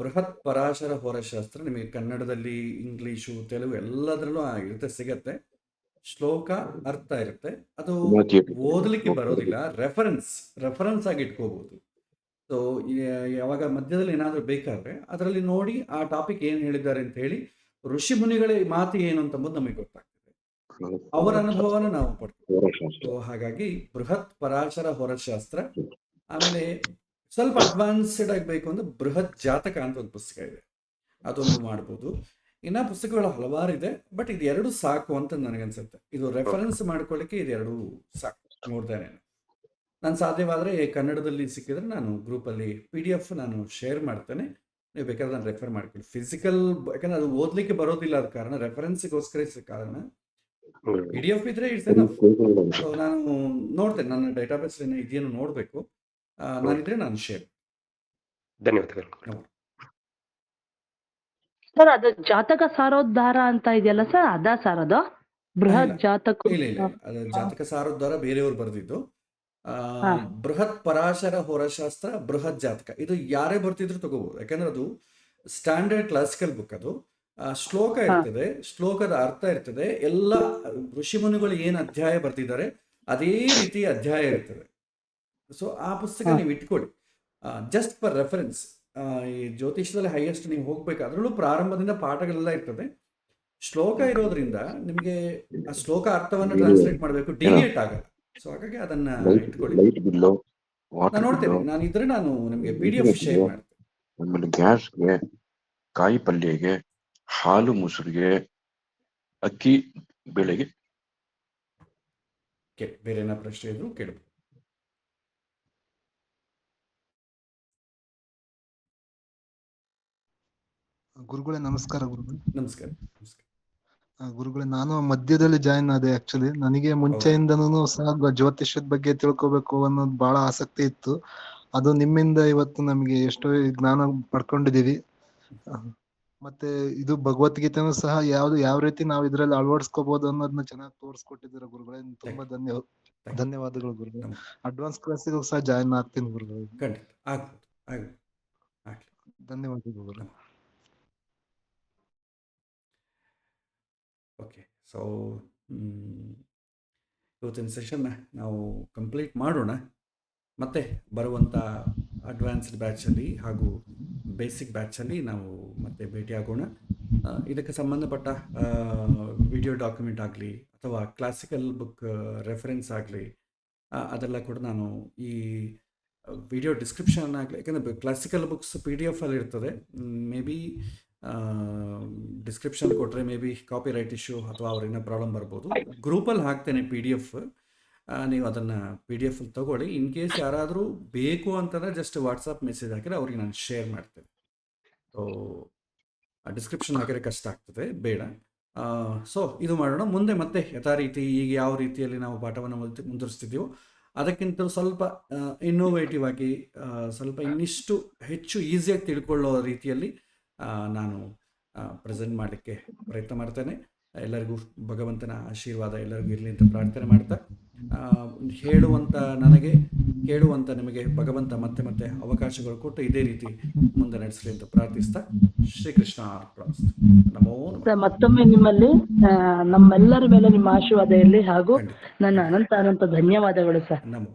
ಬೃಹತ್ ಪರಾಶರ ಹೋರಶಾಸ್ತ್ರ ನಿಮಗೆ ಕನ್ನಡದಲ್ಲಿ, ಇಂಗ್ಲಿಷು, ತೆಲುಗು ಎಲ್ಲದರಲ್ಲೂ ಇರುತ್ತೆ, ಸಿಗತ್ತೆ. ಶ್ಲೋಕ ಅರ್ಥ ಇರುತ್ತೆ, ಅದು ಓದಲಿಕ್ಕೆ ಬರೋದಿಲ್ಲ, ರೆಫರೆನ್ಸ್ ಆಗಿ ಇಟ್ಕೋಬಹುದು. ಸೊ ಯಾವಾಗ ಮಧ್ಯದಲ್ಲಿ ಏನಾದರೂ ಬೇಕಾದ್ರೆ ಅದರಲ್ಲಿ ನೋಡಿ ಆ ಟಾಪಿಕ್ ಏನು ಹೇಳಿದ್ದಾರೆ ಅಂತ ಹೇಳಿ, ಋಷಿ ಮುನಿಗಳ ಮಾತು ಏನು ಅಂತಂಬುದು ನಮಗೆ ಗೊತ್ತಾಗ್ತದೆ, ಅವರ ಅನುಭವನ ನಾವು ಪಡ್ತೀವಿ. ಸೊ ಹಾಗಾಗಿ ಬೃಹತ್ ಪರಾಶರ ಹೊರಶಾಸ್ತ್ರ. ಆಮೇಲೆ ಸ್ವಲ್ಪ ಅಡ್ವಾನ್ಸ್ಡ್ ಆಗಬೇಕು ಅಂದ್ರೆ ಬೃಹತ್ ಜಾತಕ ಅಂತ ಒಂದು ಪುಸ್ತಕ ಇದೆ, ಅದೊಂದು ಮಾಡ್ಬೋದು. ಇನ್ನ ಪುಸ್ತಕಗಳು ಹಲವಾರು ಇದೆ, ಬಟ್ ಇದು ಎರಡು ಸಾಕು ಅಂತ ನನಗನ್ಸುತ್ತೆ. ಇದು ರೆಫರೆನ್ಸ್ ಮಾಡ್ಕೊಳ್ಳಿಕ್ಕೆ ಇದೆರಡು ಸಾಕು. ನೋಡ್ತೇನೆ ನಾನು ಸಾಧ್ಯವಾದರೆ ಕನ್ನಡದಲ್ಲಿ ಸಿಕ್ಕಿದ್ರೆ ನಾನು ಗ್ರೂಪಲ್ಲಿ PDF ನಾನು ಶೇರ್ ಮಾಡ್ತೇನೆ, ನೀವು ಬೇಕಾದ್ರೆ ನಾನು ರೆಫರ್ ಮಾಡ್ಕೊಳ್ಳಿ. ಫಿಸಿಕಲ್ ಯಾಕಂದ್ರೆ ಅದು ಓದಲಿಕ್ಕೆ ಬರೋದಿಲ್ಲ, ಆದ ಕಾರಣ ರೆಫರೆನ್ಸಿಗೋಸ್ಕರ ಕಾರಣ PDF ಇದ್ರೆ ಇಟ್ಸ್ ಎನಫ್. ಸೊ ನಾನು ನೋಡ್ತೇನೆ, ನನ್ನ ಡೇಟಾಬೇಸ್ ಇದೆಯೇನು ನೋಡಬೇಕು, ನಾನಿದ್ರೆ ನಾನು ಶೇರ್. ಧನ್ಯವಾದಗಳು ಸರ್. ಅದು ಜಾತಕ ಸಾರೋದ್ಧಾರ ಅಂತ ಇದೆಯಲ್ಲ ಸರ್, ಅದಾ ಸರ್ ಅದು ಬೃಹತ್ ಜಾತಕ? ಇಲ್ಲ, ಅದು ಜಾತಕ ಸಾರೋದ್ಧಾರ ಬೇರೆಯವ್ರು ಬರೆದಿದ್ದು. ಬೃಹತ್ ಪರಾಶರ ಹೋರಶಾಸ್ತ್ರ, ಬೃಹತ್ ಜಾತಕ, ಇದು ಯಾರೇ ಬರ್ತಿದ್ರು ತಗೋಬಹುದು, ಯಾಕಂದ್ರೆ ಅದು ಸ್ಟ್ಯಾಂಡರ್ಡ್ ಕ್ಲಾಸಿಕಲ್ ಬುಕ್. ಅದು ಶ್ಲೋಕ ಇರ್ತದೆ, ಶ್ಲೋಕದ ಅರ್ಥ ಇರ್ತದೆ, ಎಲ್ಲ ಋಷಿಮುನಿಗಳು ಏನು ಅಧ್ಯಾಯ ಬರ್ತಿದ್ದಾರೆ ಅದೇ ರೀತಿ ಅಧ್ಯಾಯ ಇರ್ತದೆ. ಸೊ ಆ ಪುಸ್ತಕ ನೀವು ಇಟ್ಕೊಳ್ಳಿ, ಜಸ್ಟ್ ಫಾರ್ ರೆಫರೆನ್ಸ್. ಈ ಜ್ಯೋತಿಷದಲ್ಲಿ ಹೈಯೆಸ್ಟ್ ನೀವು ಹೋಗ್ಬೇಕು, ಅದರಲ್ಲೂ ಪ್ರಾರಂಭದಿಂದ ಪಾಠಗಳೆಲ್ಲ ಇರ್ತದೆ. ಶ್ಲೋಕ ಇರೋದ್ರಿಂದ ನಿಮಗೆ ಆ ಶ್ಲೋಕ ಅರ್ಥವನ್ನು ಟ್ರಾನ್ಸ್ಲೇಟ್ ಮಾಡಬೇಕು, ಡಿವಿಯೇಟ್ ಆಗಲ್ಲ. ಸೊ ಹಾಗಾಗಿ ಅದನ್ನ ಇಟ್ಕೊಳ್ಳಿ. ನಾನು ನೋಡ್ತೇನೆ, ನಾನು ಇದ್ರೆ ನಾನು ನಿಮಗೆ PDF ಶೇರ್ ಮಾಡ್ತೇನೆ. ಆಮೇಲೆ ಗ್ಯಾಸ್ಗೆ, ಕಾಯಿ ಪಲ್ಯಗೆ, ಹಾಲು ಮೊಸರಿಗೆ, ಅಕ್ಕಿ ಬೆಳೆಗೆ. ಬೇರೆ ಏನೋ ಪ್ರಶ್ನೆ ಇದ್ರು ಕೇಳಬಹುದು. ಗುರುಗಳೇ ನಮಸ್ಕಾರ. ಗುರುಗಳೇ ನಮಸ್ಕಾರ. ಗುರುಗಳೇ, ನಾನು ಮಧ್ಯದಲ್ಲಿ ಜಾಯಿನ್ ಆದೆ. ಆಕ್ಚುಲಿ ನನಗೆ ಮುಂಚೆಯಿಂದನೂ ಸಹ ಜ್ಯೋತಿಷ್ಯದ ಬಗ್ಗೆ ತಿಳ್ಕೊಬೇಕು ಅನ್ನೋದು ಬಹಳ ಆಸಕ್ತಿ ಇತ್ತು. ಅದು ನಿಮ್ಮಿಂದ ಇವತ್ತು ನಮಗೆ ಎಷ್ಟೋ ಜ್ಞಾನ ಪಡ್ಕೊಂಡಿದೀವಿ. ಮತ್ತೆ ಇದು ಭಗವದ್ಗೀತೆನೂ ಸಹ ಯಾವ ರೀತಿ ನಾವು ಇದ್ರಲ್ಲಿ ಅಳವಡಿಸ್ಕೋಬಹುದು ಅನ್ನೋದನ್ನ ಚೆನ್ನಾಗಿ ತೋರಿಸ್ಕೊಟ್ಟಿದ್ದೀರಾ ಗುರುಗಳೇ. ತುಂಬಾ ಧನ್ಯವಾದಗಳು ಗುರುಗಳೇ. ಅಡ್ವಾನ್ಸ್ ಕ್ಲಾಸಿಗೂ ಸಹ ಜಾಯಿನ್ ಆಗ್ತೀನಿ ಗುರುಗಳೇ. ಧನ್ಯವಾದಗಳು ಗುರುಗಳೇ. ಓಕೆ, ಸೊ ಇವತ್ತಿನ ಸೆಷನ್ನ ನಾವು ಕಂಪ್ಲೀಟ್ ಮಾಡೋಣ. ಮತ್ತೆ ಬರುವಂಥ ಅಡ್ವಾನ್ಸ್ಡ್ ಬ್ಯಾಚಲ್ಲಿ ಹಾಗೂ ಬೇಸಿಕ್ ಬ್ಯಾಚಲ್ಲಿ ನಾವು ಮತ್ತೆ ಭೇಟಿಯಾಗೋಣ. ಇದಕ್ಕೆ ಸಂಬಂಧಪಟ್ಟ ವಿಡಿಯೋ ಡಾಕ್ಯುಮೆಂಟ್ ಆಗಲಿ ಅಥವಾ ಕ್ಲಾಸಿಕಲ್ ಬುಕ್ ರೆಫರೆನ್ಸ್ ಆಗಲಿ, ಅದೆಲ್ಲ ಕೂಡ ನಾನು ಈ ವಿಡಿಯೋ ಡಿಸ್ಕ್ರಿಪ್ಷನ್ ಆಗಲಿ, ಯಾಕಂದರೆ ಕ್ಲಾಸಿಕಲ್ ಬುಕ್ಸ್ PDF ಅಲ್ಲಿ ಇರ್ತದೆ. ಮೇ ಬಿ ಡಿಸ್ಕ್ರಿಪ್ಷನ್ ಕೊಟ್ಟರೆ maybe copyright issue ಅಥವಾ ಅವ್ರೇನೋ ಪ್ರಾಬ್ಲಮ್ ಬರ್ಬೋದು. ಗ್ರೂಪಲ್ಲಿ ಹಾಕ್ತೇನೆ PDF, ನೀವು ಅದನ್ನು PDF ಅಲ್ಲಿ ತೊಗೊಳ್ಳಿ. ಇನ್ ಕೇಸ್ ಯಾರಾದರೂ ಬೇಕು ಅಂತಂದರೆ ಜಸ್ಟ್ ವಾಟ್ಸಪ್ ಮೆಸೇಜ್ ಹಾಕಿದ್ರೆ ಅವ್ರಿಗೆ ನಾನು ಶೇರ್ ಮಾಡ್ತೇನೆ. ಸೊ ಡಿಸ್ಕ್ರಿಪ್ಷನ್ ಹಾಕಿದ್ರೆ ಕಷ್ಟ ಆಗ್ತದೆ, ಬೇಡ. ಸೊ ಇದು ಮಾಡೋಣ. ಮುಂದೆ ಮತ್ತೆ ಯಥಾ ರೀತಿ ಈಗ ಯಾವ ರೀತಿಯಲ್ಲಿ ನಾವು ಪಾಠವನ್ನು ಮುಂದುವರಿಸ್ತಿದ್ದೀವೋ ಅದಕ್ಕಿಂತ ಸ್ವಲ್ಪ ಇನ್ನೋವೇಟಿವ್ ಆಗಿ, ಸ್ವಲ್ಪ ಇನ್ನಿಷ್ಟು ಹೆಚ್ಚು ಈಸಿಯಾಗಿ ತಿಳ್ಕೊಳ್ಳೋ ರೀತಿಯಲ್ಲಿ ನಾನು ಪ್ರೆಸೆಂಟ್ ಮಾಡಲಿಕ್ಕೆ ಪ್ರಯತ್ನ ಮಾಡ್ತೇನೆ. ಎಲ್ಲರಿಗೂ ಭಗವಂತನ ಆಶೀರ್ವಾದ ಎಲ್ಲರಿಗೂ ಇರಲಿ ಅಂತ ಪ್ರಾರ್ಥನೆ ಮಾಡ್ತಾ, ಹೇಳುವಂಥ ನನಗೆ, ಕೇಳುವಂಥ ನಿಮಗೆ ಭಗವಂತ ಮತ್ತೆ ಮತ್ತೆ ಅವಕಾಶಗಳು ಕೊಟ್ಟು ಇದೇ ರೀತಿ ಮುಂದೆ ನಡೆಸಲಿ ಅಂತ ಪ್ರಾರ್ಥಿಸ್ತಾ, ಶ್ರೀಕೃಷ್ಣ ಅರ್ಪಣಮಸ್ತು. ನಮೋ ನಮಃ. ಮತ್ತೊಮ್ಮೆ ನಿಮ್ಮಲ್ಲಿ ನಮ್ಮೆಲ್ಲರ ಮೇಲೆ ನಿಮ್ಮ ಆಶೀರ್ವಾದ ಇರಲಿ ಹಾಗೂ ನನ್ನ ಅನಂತ ಧನ್ಯವಾದಗಳು ಸರ್. ನಮೋ.